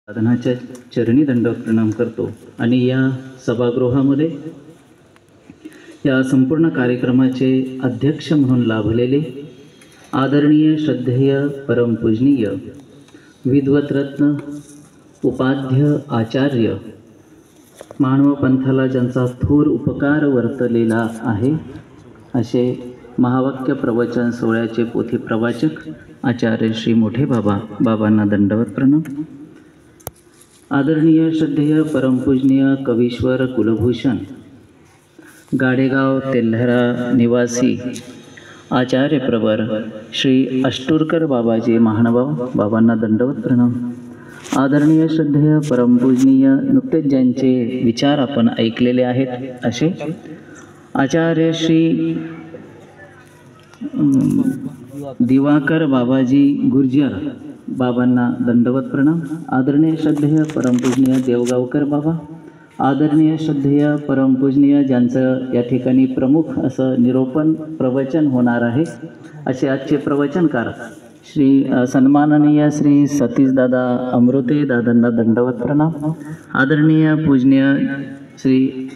साधनाच्या चरणी दंडवत प्रणाम करतो आणि या सभागृहामध्ये या संपूर्ण कार्यक्रमाचे अध्यक्ष म्हणून लाभलेले आदरणीय श्रद्धेय परमपूजनीय विद्वतरत्न उपाध्य आचार्य मानव पंथाला ज्यांचा थोर उपकार वर्तलेला आहे असे महावाक्य प्रवचन सोहळ्याचे पोथी प्रवाचक आचार्य श्री मोठे बाबांना दंडवत प्रणाम. आदरणीय श्रद्धेय परमपूजनीय कवीश्वर कुलभूषण गाडेगाव तेल्हरा निवासी आचार्य प्रवर श्री अष्टुरकर बाबाजी महानुभाव बाबांना दंडवत प्रणाम. आदरणीय श्रद्धेय परमपूजनीय नुकतेच ज्यांचे विचार आपण ऐकलेले आहेत असे आचार्य श्री दिवाकर बाबाजी गुर्जर बाबांना दंडवत प्रणाम. आदरणीय श्रद्धेय परमपूजनीय देवगावकर बाबा, आदरणीय श्रद्धेय परमपूजनीय ज्यांचं या ठिकाणी प्रमुख असं निरोपण प्रवचन होणार आहे असे आजचे प्रवचनकार श्री सन्माननीय श्री सतीशदादा अमृते दादांना दंडवत प्रणाम. आदरणीय पूजनीय श्री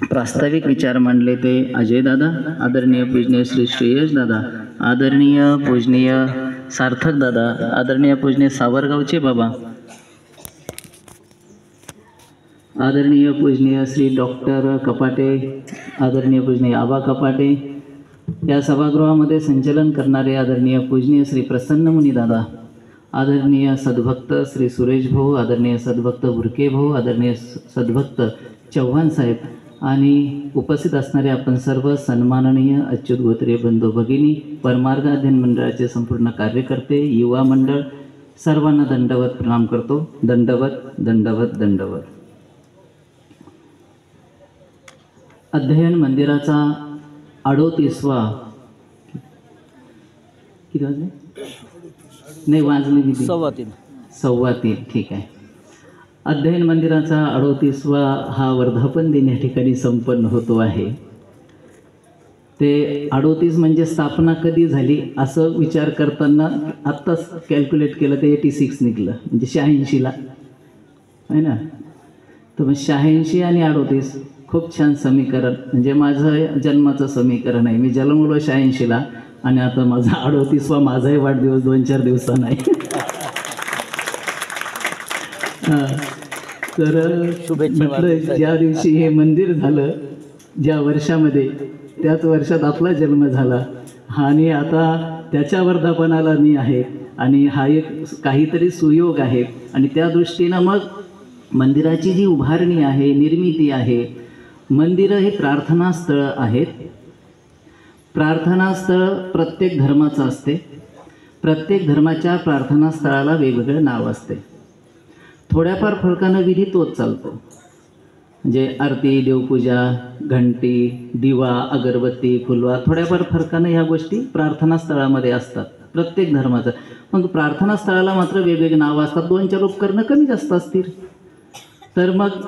प्रास्ताविक विचार मांडले ते अजय दादा, आदरणीय पूजनीय श्री श्रेयश दादा, आदरणीय पूजनीय सार्थक दादा, आदरणीय पूजनीय सावरगावचे बाबा, आदरणीय पूजनीय श्री डॉक्टर कपाटे, आदरणीय पूजनीय आबा कपाटे, या सभागृहामध्ये संचलन करणारे आदरणीय पूजनीय श्री प्रसन्न मुनी दादा, आदरणीय सद्भक्त श्री सुरेश भाऊ, आदरणीय सद्भक्त भुरके भाऊ, आदरणीय सद्भक्त चव्हाण साहेब आणि उपस्थित असणारे आपण सर्व सन्माननीय अच्युत गोत्रे बंधू भगिनी, परमार्ग अध्ययन मंडळाचे संपूर्ण कार्यकर्ते, युवा मंडळ, सर्वांना दंडवत प्रणाम करतो. दंडवत दंडवत दंडवत. अध्ययन मंदिराचा 38वा किती वाजले? नाही वाजले किती? 3:15. ठीक आहे. अध्ययन मंदिराचा 38वा हा वर्धापन दिन या ठिकाणी संपन्न होतो आहे. ते 38 म्हणजे स्थापना कधी झाली असं विचार करताना आत्ताच कॅल्क्युलेट केलं ते 86 निघलं, म्हणजे 86ला आहे ना. तर मग 86 आणि 38 खूप छान समीकरण, म्हणजे माझं जन्माचं समीकरण आहे. मी जन्मलो 86ला आणि आता माझा 38वा माझाही वाढदिवस 2-4 दिवसांना आहे. तर म्हटलं ज्या दिवशी हे मंदिर झालं, ज्या वर्षामध्ये, त्याच वर्षात आपला जन्म झाला आणि आता त्याच्या वर्धापनाला मी आहे आणि हा एक काहीतरी सुयोग आहे. आणि त्या दृष्टीनं मग मंदिराची जी उभारणी आहे, निर्मिती आहे, मंदिरं हे प्रार्थनास्थळं आहेत. प्रार्थनास्थळ प्रत्येक धर्माचं असते. प्रत्येक धर्माच्या प्रार्थनास्थळाला वेगवेगळं नाव असते. थोड्याफार फरकानं विधी तोच चालतो, म्हणजे आरती, देवपूजा, घंटी, दिवा, अगरबत्ती, फुलवा, थोड्याफार फरकानं ह्या गोष्टी प्रार्थनास्थळामध्ये असतात प्रत्येक धर्माचं. मग प्रार्थनास्थळाला मात्र वेगवेगळे नावं असतात. 2-4 उपकरणं कमी जास्त असतील. तर मग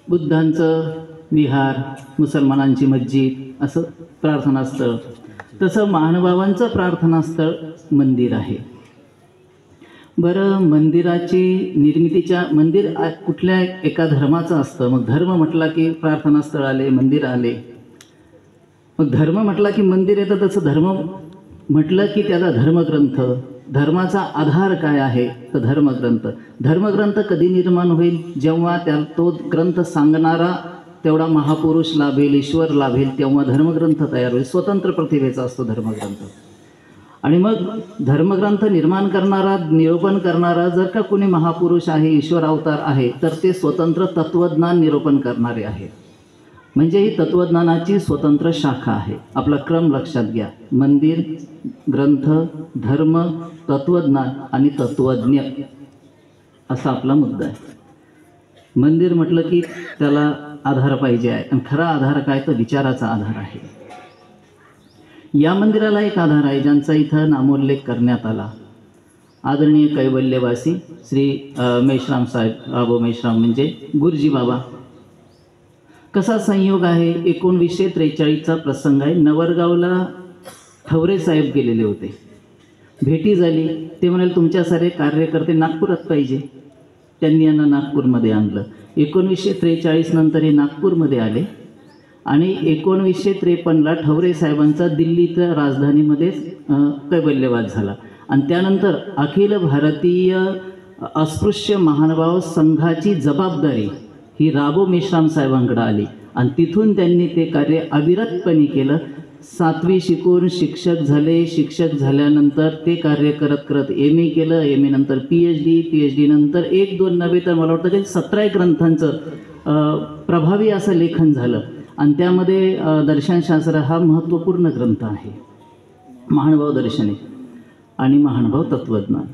बुद्धांचं विहार, मुसलमानांची मस्जिद असं प्रार्थनास्थळ, तसं महानुभावांचं प्रार्थनास्थळ मंदिर आहे. बरं, मंदिराची निर्मितीच्या, मंदिर कुठल्या एका धर्माचं असतं. मग धर्म म्हटला की प्रार्थनास्थळ आले, मंदिर आले. मग धर्म म्हटला की मंदिर येतं. तसं धर्म म्हटलं की त्याचा धर्मग्रंथ, धर्माचा आधार काय आहे तर धर्मग्रंथ. धर्मग्रंथ कधी निर्माण होईल? जेव्हा तो ग्रंथ सांगणारा तेवढा महापुरुष लाभेल, ईश्वर लाभेल, तेव्हा धर्मग्रंथ तयार होईल. स्वतंत्र प्रतिभेचा असतो धर्मग्रंथ. आणि मग धर्मग्रंथ निर्माण करणारा, निरूपण करणारा जर का कोणी महापुरुष आहे, ईश्वर अवतार आहे, तर ते स्वतंत्र तत्त्वज्ञान निरूपण करणारे आहे. म्हणजे ही तत्त्वज्ञानाची स्वतंत्र शाखा आहे. आपला क्रम लक्षात घ्या. मंदिर, ग्रंथ, धर्म, तत्त्वज्ञान आणि तत्त्वज्ञ असा आपला मुद्दा आहे. मंदिर म्हटलं की त्याला आधार पाहिजे आहे, आणि खरा आधार काय तर विचाराचा आधार आहे. या मंदिराला एक आधार आहे ज्यांचा इथं नामोल्लेख करण्यात आला. आदरणीय कैवल्यवासी श्री मेश्राम साहेब, आबो मेश्राम म्हणजे गुरुजी बाबा. कसा संयोग आहे, 1943चा प्रसंग आहे. नवरगावला ठवरे साहेब गेलेले होते. भेटी झाली. ते म्हणाले तुमच्यासारे कार्यकर्ते नागपुरात पाहिजे. त्यांनी यांना नागपूरमध्ये आणलं. 1943 नंतर हे नागपूरमध्ये आले आणि 1953ला ठवरे साहेबांचा दिल्लीच्या राजधानीमध्ये कैवल्यवाद झाला आणि त्यानंतर अखिल भारतीय अस्पृश्य महानुभाव संघाची जबाबदारी ही राबो मेश्राम साहेबांकडे आली आणि तिथून त्यांनी ते कार्य अविरतपणे केलं. 7वी शिकून शिक्षक झाले. शिक्षक झाल्यानंतर ते कार्य करत करत MA केलं. MA नंतर PhD नंतर 1-2 नव्हे तर मला वाटतं की 17 ग्रंथांचं प्रभावी असं लेखन झालं आणि त्यामध्ये दर्शनशास्त्र हा महत्त्वपूर्ण ग्रंथ आहे. महानुभाव दर्शने आणि महानुभाव तत्त्वज्ञान.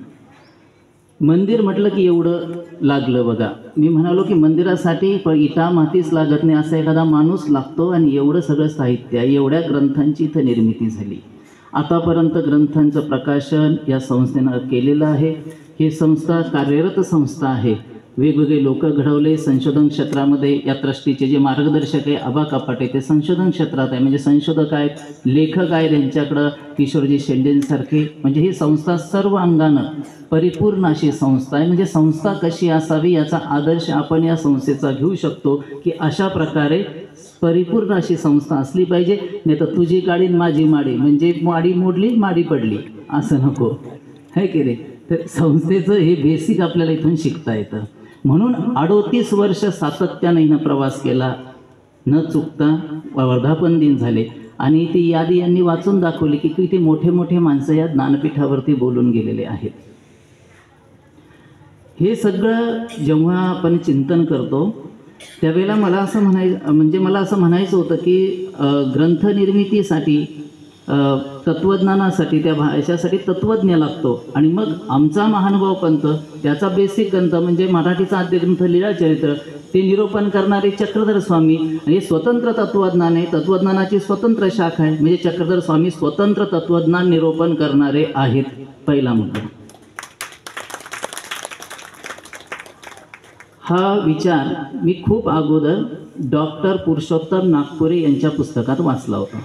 मंदिर म्हटलं की एवढं लागलं बघा. मी म्हणालो की मंदिरासाठी इटा मातीच लागत नाही, असा एखादा माणूस लागतो आणि एवढं सगळं साहित्य आहे. एवढ्या ग्रंथांची इथं निर्मिती झाली. आतापर्यंत ग्रंथांचं प्रकाशन या संस्थेनं केलेलं आहे. ही संस्था कार्यरत संस्था आहे. वेगवेगळे लोक घडवले संशोधन क्षेत्रामध्ये. या ट्रस्टीचे जे मार्गदर्शक आहे आबा कपाटे ते संशोधन क्षेत्रात आहे, म्हणजे संशोधक आहेत, लेखक आहेत. त्यांच्याकडं किशोरजी शेंडेंसारखे. म्हणजे ही संस्था सर्व अंगानं परिपूर्ण अशी संस्था आहे. म्हणजे संस्था कशी असावी याचा आदर्श आपण या संस्थेचा घेऊ शकतो की अशा प्रकारे परिपूर्ण अशी संस्था असली पाहिजे. नाही तर तुझी गाडी माझी माडी, म्हणजे माडी मोडली माडी पडली असं नको आहे की रे. तर संस्थेचं हे बेसिक आपल्याला इथून शिकता येतं. म्हणून 38 वर्ष सातत्याने हिनं प्रवास केला न चुकता. वर्धापन दिन झाले आणि ती यादी यांनी वाचून दाखवली की किती मोठे मोठे माणसं या ज्ञानपीठावरती बोलून गेलेले आहेत. हे सगळं जेव्हा आपण चिंतन करतो त्यावेळेला मला असं म्हणायचं होतं की ग्रंथनिर्मितीसाठी तत्त्वज्ञानासाठी त्या भाषेसाठी तत्त्वज्ञ लागतो आणि मग आमचा महानुभाव पंथ त्याचा बेसिक ग्रंथ म्हणजे मराठीचा आद्यग्रंथ लीळाचरित्र ते निरूपण करणारे चक्रधर स्वामी आणि स्वतंत्र तत्त्वज्ञान आहे. तत्त्वज्ञानाची स्वतंत्र शाखा आहे, म्हणजे चक्रधर स्वामी स्वतंत्र तत्त्वज्ञान निरूपण करणारे आहेत. पहिला मुद्दा. हा विचार मी खूप अगोदर डॉक्टर पुरुषोत्तम नागपुरे यांच्या पुस्तकात वाचला होता.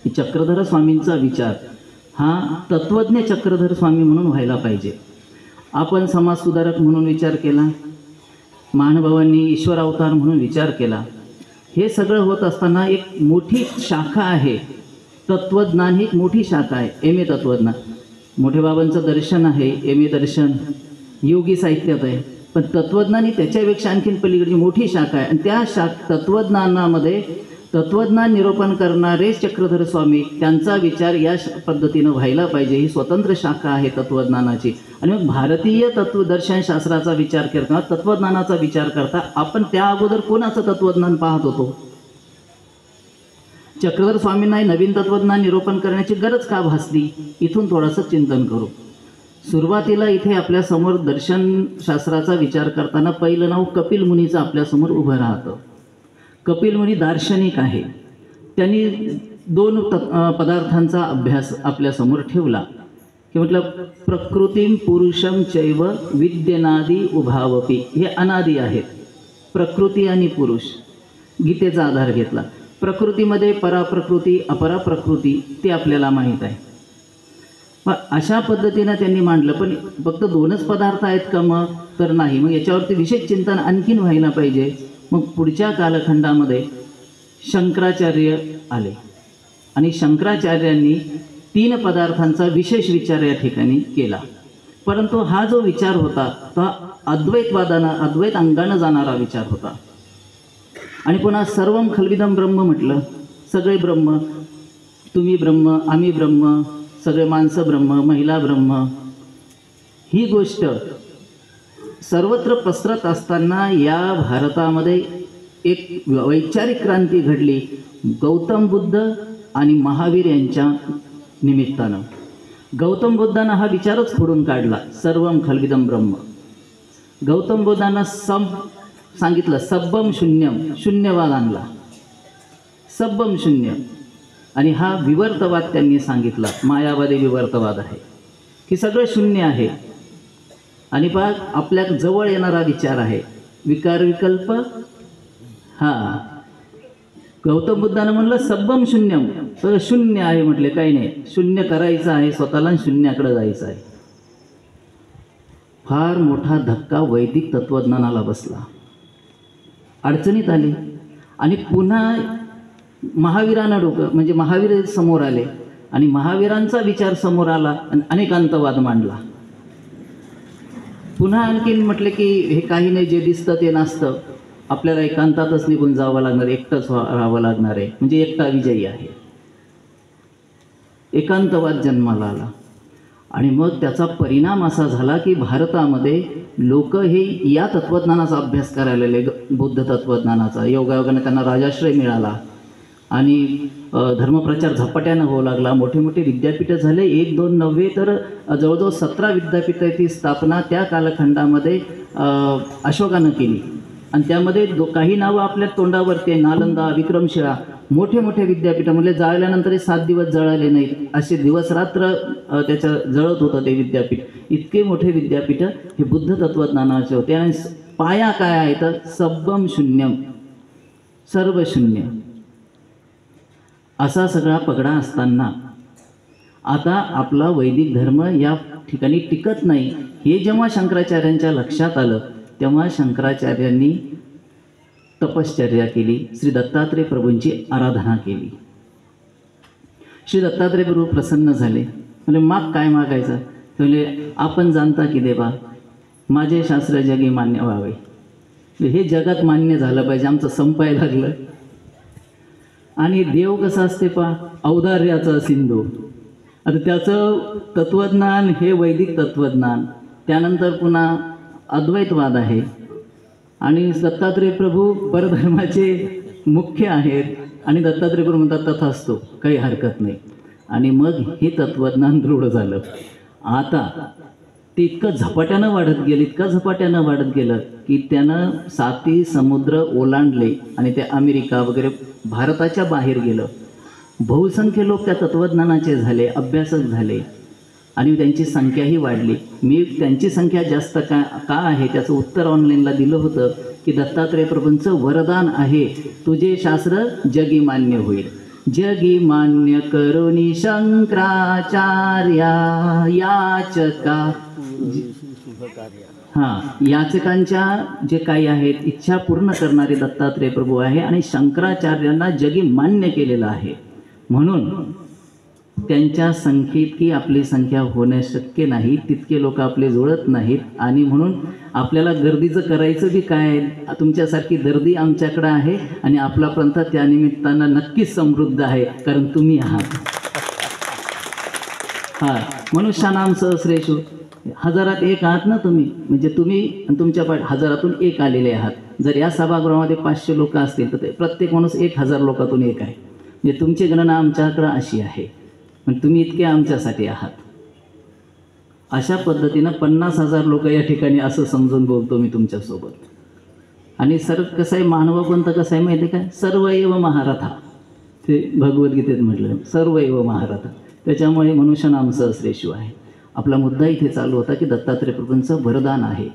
चक्रधर स्वामींचा विचार हा तत्त्वज्ञ चक्रधर स्वामी म्हणून व्हायला पाहिजे. आपण समाजसुधारक म्हणून विचार केला, महानुभावांनी ईश्वर अवतार म्हणून विचार केला. हे सगळं होत असताना एक मोठी शाखा आहे तत्त्वज्ञान. ही एक मोठी शाखा आहे. MA तत्त्वज्ञान. मोठे बाबांचं दर्शन आहे, MA दर्शन योगी साहित्यात आहे. पण तत्त्वज्ञान ही त्याच्यापेक्षा आणखीन पलीकडची मोठी शाखा आहे आणि त्या तत्त्वज्ञानामध्ये तत्त्वज्ञान निरूपण करणारे चक्रधर स्वामी त्यांचा विचार या पद्धतीनं व्हायला पाहिजे. ही स्वतंत्र शाखा आहे तत्त्वज्ञानाची. आणि मग भारतीय तत्त्वदर्शनशास्त्राचा विचार करता तत्त्वज्ञानाचा विचार करता आपण त्या अगोदर कोणाचं तत्त्वज्ञान पाहत होतो? चक्रधर स्वामींना नवीन तत्त्वज्ञान निरूपण करण्याची गरज का भासली? इथून थोडंसं चिंतन करू. सुरुवातीला इथे आपल्यासमोर दर्शनशास्त्राचा विचार करताना पहिलं नाव कपिल मुनीचं आपल्यासमोर उभं राहतं. कपिल मुनी दार्शनिक आहे. त्यांनी 2 पदार्थांचा अभ्यास आपल्यासमोर ठेवला की म्हटलं प्रकृतीम पुरुषम चैव विद्यनादी उभावपी. हे अनादी आहेत, प्रकृती आणि पुरुष. गीतेचा आधार घेतला. प्रकृतीमध्ये पराप्रकृती अपराप्रकृती ते आपल्याला माहीत आहे. मग अशा पद्धतीनं त्यांनी मांडलं. पण फक्त 2च पदार्थ आहेत का? मग तर नाही. मग याच्यावरती विशेष चिंतन आणखीन व्हायला पाहिजे. मग पुढच्या कालखंडामध्ये शंकराचार्य आले आणि शंकराचार्यांनी 3 पदार्थांचा विशेष विचार या ठिकाणी केला. परंतु हा जो विचार होता तो अद्वैत अंगानं जाणारा विचार होता. आणि पुन्हा सर्वम खल्विदम ब्रह्म म्हटलं. सगळे ब्रह्म, तुम्ही ब्रह्म, आम्ही ब्रह्म, सगळे माणसं ब्रह्म, महिला ब्रह्म. ही गोष्ट सर्वत्र पसरत असताना या भारतामध्ये एक वैचारिक क्रांती घडली गौतम बुद्ध आणि महावीर यांच्या निमित्तानं. गौतम बुद्धांना हा विचारच फोडून काढला, सर्वम खल्विदम ब्रह्म. गौतम बुद्धांना सांगितलं सब्बम शून्यम, शून्यवाद आणला, सब्बम शून्य. आणि हा विवर्तवाद त्यांनी सांगितला, मायावादी विवर्तवाद आहे की सगळं शून्य आहे. आणि पहा आपल्या जवळ येणारा विचार आहे विकार विकल्प. गौतम बुद्धानं म्हणलं सब्बम शून्यम, तर शून्य आहे म्हटले, काही नाही, शून्य करायचं आहे स्वतःला आणि शून्याकडे जायचं आहे. फार मोठा धक्का वैदिक तत्त्वज्ञानाला बसला, अडचणीत आली. आणि पुन्हा महावीरांना डोकं म्हणजे महावीर समोर आले आणि महावीरांचा विचार समोर आला आणि अनेकांतवाद मांडला. पुन्हा आणखीन म्हटले की हे काही नाही, जे दिसतं ते नसतं, आपल्याला एकांतातच निघून जावं लागणार, एकटंच राहावं लागणार आहे, म्हणजे एकटा विजयी आहे. एकांतवाद जन्माला आला. आणि मग त्याचा परिणाम असा झाला की भारतामध्ये लोक हे या तत्त्वज्ञानाचा अभ्यास करायला लागले, बुद्ध तत्त्वज्ञानाचा. योगायोगाने त्यांना राजाश्रय मिळाला आणि धर्मप्रचार झपाट्यानं होऊ लागला. मोठे मोठे विद्यापीठं झाले, 1-2 नव्हे तर जवळजवळ 17 विद्यापीठाची स्थापना त्या कालखंडामध्ये अशोकानं केली. आणि त्यामध्ये काही नावं आपल्या तोंडावरती आहे, नालंदा, विक्रमशिळा, मोठे मोठे विद्यापीठामध्ये. जाळल्यानंतर 7 दिवस जळाले नाहीत, असे दिवस रात्र त्याचं जळत होतं ते विद्यापीठ. इतके मोठे विद्यापीठ हे बुद्ध तत्त्वज्ञानाचे होते. आणि पाया काय आहे तर सब्बम शून्यम, सर्व शून्य, असा सगळा पगडा असताना आता आपला वैदिक धर्म या ठिकाणी टिकत नाही, हे जेव्हा शंकराचार्यांच्या लक्षात आलं तेव्हा शंकराचार्यांनी तपश्चर्या केली, श्री दत्तात्रय प्रभूंची आराधना केली. श्री दत्तात्रय प्रभू प्रसन्न झाले, म्हणजे माग काय मागायचं? म्हणजे आपण जाणता की देवा, माझे शास्त्र जगी मान्य व्हावे, हे जगात मान्य झालं पाहिजे, आमचं संपायला लागलं. आणि देव कसं असते पा, औदार्याचा सिंधू. आता त्याचं तत्त्वज्ञान हे वैदिक तत्त्वज्ञान, त्यानंतर पुन्हा अद्वैतवाद आहे. आणि दत्तात्रय प्रभू परधर्माचे मुख्य आहेत. आणि दत्तात्रय प्रभू म्हणतात तथास्तु, काही हरकत नाही. आणि मग हे तत्त्वज्ञान दृढ झालं. आता ते इतकं झपाट्यानं वाढत गेलं, इतकं झपाट्यानं वाढत गेलं की त्यानं 7 समुद्र ओलांडले आणि ते अमेरिका वगैरे भारताच्या बाहेर गेलं. बहुसंख्य लोक त्या तत्त्वज्ञानाचे झाले, अभ्यासक झाले आणि त्यांची संख्याही वाढली. मी त्यांची संख्या जास्त का आहे त्याचं उत्तर ऑनलाईनला दिलं होतं की दत्तात्रय प्रभूंचं वरदान आहे, तुझे शास्त्र जगी मान्य होईल. जगी मान्य करुणी शंकराचार्या याचका, याचकांच्या जे काही आहेत इच्छा पूर्ण करणारे दत्तात्रय प्रभू आहे आणि शंकराचार्यांना जगी मान्य केलेलं आहे. म्हणून त्यांच्या संख्येइतकी आपली संख्या होणे शक्य नाही, तितके लोक आपले जुळत नाहीत. आणि म्हणून आपल्याला गर्दीचं करायचं बी काय, तुमच्यासारखी गर्दी आमच्याकडं आहे आणि आपला पंथ त्या निमित्तानं नक्कीच समृद्ध आहे, कारण तुम्ही आहात. मनुष्यानाम सहस्रेषु, 1000 एक आहात ना तुम्ही, म्हणजे तुम्ही आणि तुमच्या हजारातून एक आलेले आहात. जर या सभागृहामध्ये 500 लोक असतील तर प्रत्येक माणूस 1000 लोकातून एक आहे. म्हणजे तुमची गणना आमच्याकडं अशी आहे, पण तुम्ही इतके आमच्यासाठी आहात. अशा पद्धतीनं 50,000 लोक या ठिकाणी असं समजून बोलतो मी तुमच्यासोबत. आणि कसं आहे, मानवपंथ कसं आहे माहिती आहे काय, सर्व एव महारथा, ते भगवद्गीतेत म्हटलं सर्व एव महारथा. त्याच्यामुळे मनुष्यनाम सहस्रेषु आहे. आपला मुद्दा इथे चालू होता की दत्तात्रय प्रभूंचं वरदान आहे,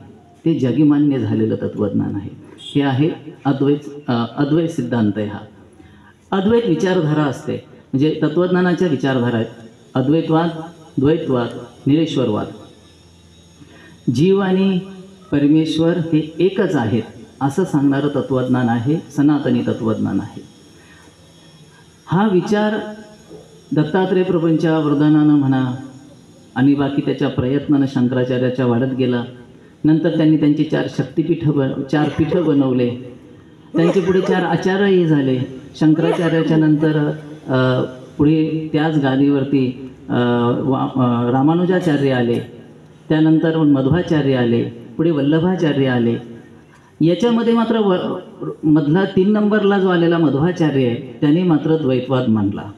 ते जगीमान्य झालेलं तत्त्वज्ञान आहे. हे आहे अद्वैत सिद्धांत आहे. हा अद्वैत विचारधारा असते, म्हणजे तत्त्वज्ञानाच्या विचारधारा आहेत. अद्वैतवाद, द्वैतवाद, निरेश्वरवाद. जीव आणि परमेश्वर हे एकच आहेत असं सांगणारं तत्त्वज्ञान आहे, सनातनी तत्त्वज्ञान आहे. हा विचार दत्तात्रय प्रभूंच्या वरदानानं म्हणा आणि बाकी त्याच्या प्रयत्नानं शंकराचार्याच्या वाढत गेला. नंतर त्यांनी त्यांची 4 पीठं बनवले. त्यांचे पुढे 4 आचार्यही झाले. शंकराचार्याच्या नंतर पुढे त्याच गादीवरती रामानुजाचार्य आले, त्यानंतर मध्वाचार्य आले, पुढे वल्लभाचार्य आले. याच्यामध्ये मात्र मधला 3 नंबरला जो आलेला मध्वाचार्य आहे त्याने मात्र द्वैतवाद मांडला.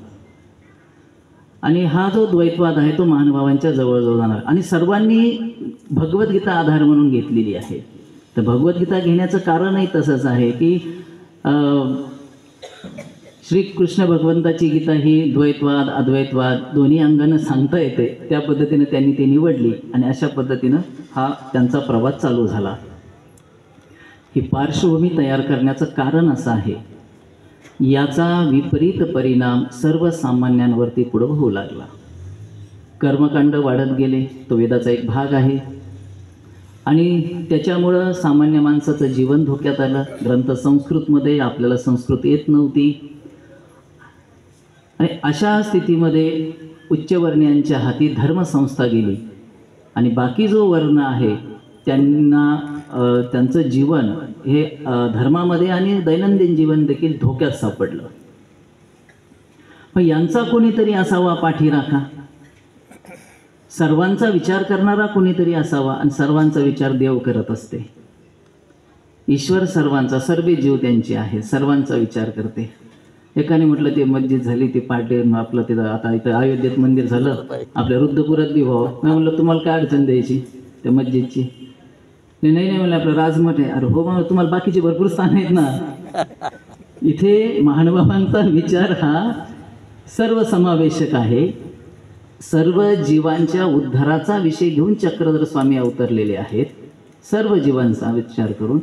आणि हा जो द्वैतवाद आहे तो महानुभावांच्या जवळजवळ जाणार. आणि सर्वांनी भगवद्गीता आधार म्हणून घेतलेली आहे. तर भगवद्गीता घेण्याचं कारणही तसंच आहे की श्रीकृष्ण भगवंताची गीता ही द्वैतवाद अद्वैतवाद दोन्ही अंगानं सांगता येते, त्या पद्धतीनं त्यांनी ती निवडली आणि अशा पद्धतीनं हा त्यांचा प्रवास चालू झाला. ही पार्श्वभूमी तयार करण्याचं कारण असं आहे याचा विपरीत परिणाम सर्वसामान्यांवरती पुढं होऊ लागला. कर्मकांड वाढत गेले, तो वेदाचा एक भाग आहे, आणि त्याच्यामुळं सामान्य माणसाचं जीवन धोक्यात आलं. ग्रंथ संस्कृतमध्ये, आपल्याला संस्कृत येत नव्हती, आणि अशा स्थितीमध्ये उच्चवर्णीयांच्या हाती धर्मसंस्था गेली, आणि बाकी जो वर्ण आहे त्यांना त्यांचं जीवन हे धर्मामध्ये आणि दैनंदिन जीवन देखील धोक्यात सापडलं. मग यांचा कोणीतरी असावा पाठीराखा, सर्वांचा विचार करणारा कोणीतरी असावा, आणि सर्वांचा विचार देव करत असते. ईश्वर सर्वांचा, सर्व जीव त्यांचे आहेत, सर्वांचा विचार करते. एकाने म्हटलं ते मस्जिद झाली, ते पाटे आपलं ते आता इथं अयोध्येत मंदिर झालं, आपल्या रुद्रपुरात बी व्हावं. मी म्हटलं तुम्हाला काय अडचण द्यायची त्या मस्जिदची? नाही म्हणलं आपलं राजमठ आहे. अरे हो मग तुम्हाला बाकीचे भरपूर स्थान आहेत ना. इथे महानुभावांचा विचार हा सर्वसमावेशक आहे. सर्व जीवांच्या उद्धाराचा विषय घेऊन चक्रधर स्वामी अवतरलेले आहेत, सर्व जीवांचा विचार करून.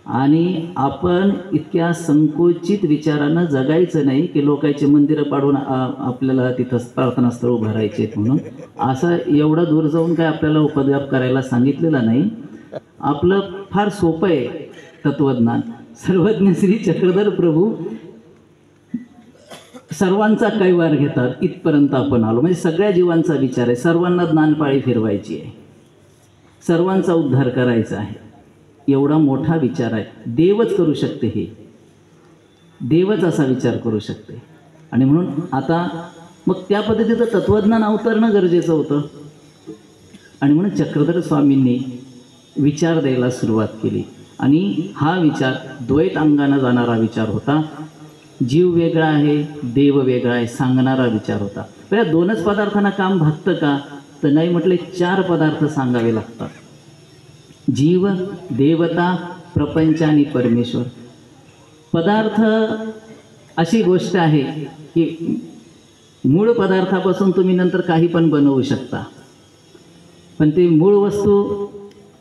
आणि आपण इतक्या संकोचित विचारानं जगायचं नाही की लोकांचे मंदिरं पाडून आपल्याला तिथं प्रार्थनास्थळ उभारायचे आहेत म्हणून. असं एवढं दूर जाऊन काय आपल्याला उपद्व्याप करायला सांगितलेला नाही. आपलं फार सोपं आहे तत्वज्ञान. सर्वज्ञ श्री चक्रधर प्रभू सर्वांचा कैवार घेतात, इथपर्यंत आपण आलो. म्हणजे सगळ्या जीवांचा विचार आहे, सर्वांना ज्ञानपाळी फिरवायची आहे, सर्वांचा उद्धार करायचा आहे. एवढा मोठा विचार आहे. देवच करू शकते, हे देवच असा विचार करू शकते. आणि म्हणून आता मग त्या पद्धतीचं तत्वज्ञान अवतरणं गरजेचं होतं. आणि म्हणून चक्रधर स्वामींनी विचार द्यायला सुरुवात केली. आणि हा विचार द्वैत अंगानं जाणारा विचार होता. जीव वेगळा आहे, देव वेगळा आहे सांगणारा विचार होता. पण या दोनच पदार्थांना काम भागतं का? तर नाही, म्हटले 4 पदार्थ सांगावे लागतात. जीव, देवता, प्रपंच आणि परमेश्वर. पदार्थ अशी गोष्ट आहे की मूळ पदार्थापासून तुम्ही नंतर काही पण बनवू शकता, पण ती मूळ वस्तू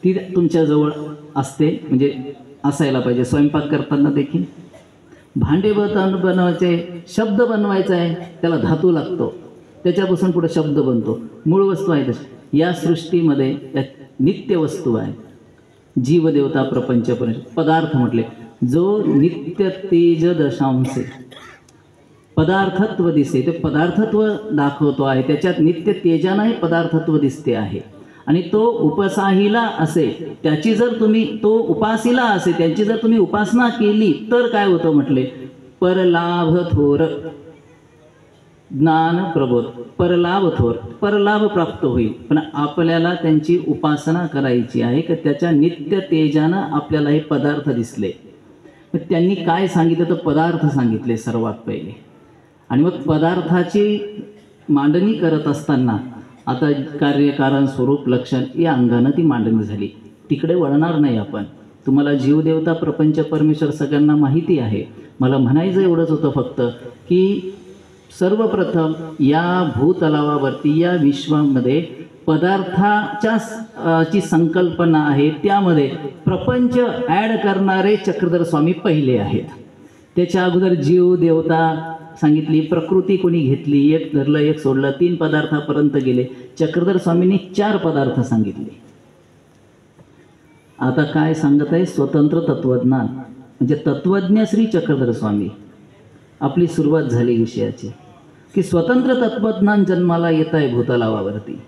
ती तुमच्याजवळ असते, म्हणजे असायला पाहिजे. स्वयंपाक करताना देखील भांडे बनवायचे, शब्द बनवायचा आहे, त्याला धातू लागतो, त्याच्यापासून पुढे शब्द बनतो. मूळ वस्तू आहे तशी. या सृष्टीमध्ये या नित्य वस्तू आहे. जीव, देवता, प्रपंच, परमेश्वर. पदार्थ म्हटले जो नित्य तेज दशांश पदार्थत्व दिसते, ते पदार्थत्व दाखवतो आहे. त्याच्यात नित्य तेजानं हे पदार्थत्व दिसते आहे. आणि तो उपासाहीला असे, त्याची जर तुम्ही, तो उपासीला असे, त्यांची जर तुम्ही उपासना केली तर काय होतं म्हटले? परलाभ थोर, ज्ञान प्रबोध, परलाभ थोर, परलाभ प्राप्त होईल. पण आपल्याला त्यांची उपासना करायची आहे की त्याच्या नित्य तेजानं आपल्याला हे पदार्थ दिसले. त्यांनी काय सांगितलं? तर पदार्थ सांगितले सर्वात पहिले. आणि मग पदार्थाची मांडणी करत असताना आता कार्य, कारण, स्वरूप, लक्षण या अंगानं ती मांडणी झाली. तिकडे वळणार नाही आपण. तुम्हाला जीव, देवता, प्रपंच, परमेश्वर सगळ्यांना माहिती आहे. मला म्हणायचं एवढंच होतं फक्त की सर्वप्रथम या भूतलावावरती, या विश्वामध्ये पदार्थाच्या ची संकल्पना आहे, त्यामध्ये प्रपंच ॲड करणारे चक्रधर स्वामी पहिले आहेत. त्याच्या अगोदर जीव, देवता सांगितली, प्रकृती कोणी घेतली, एक धरलं एक सोडलं, 3 पदार्थापर्यंत गेले. चक्रधर स्वामींनी 4 पदार्थ सांगितले. आता काय सांगत आहे? स्वतंत्र तत्वज्ञान, म्हणजे तत्वज्ञ श्री चक्रधर स्वामी. आपली सुरुवात झाली विषयाची की स्वतंत्र तत्वज्ञान जन्माला येत आहे भूतलावावरती.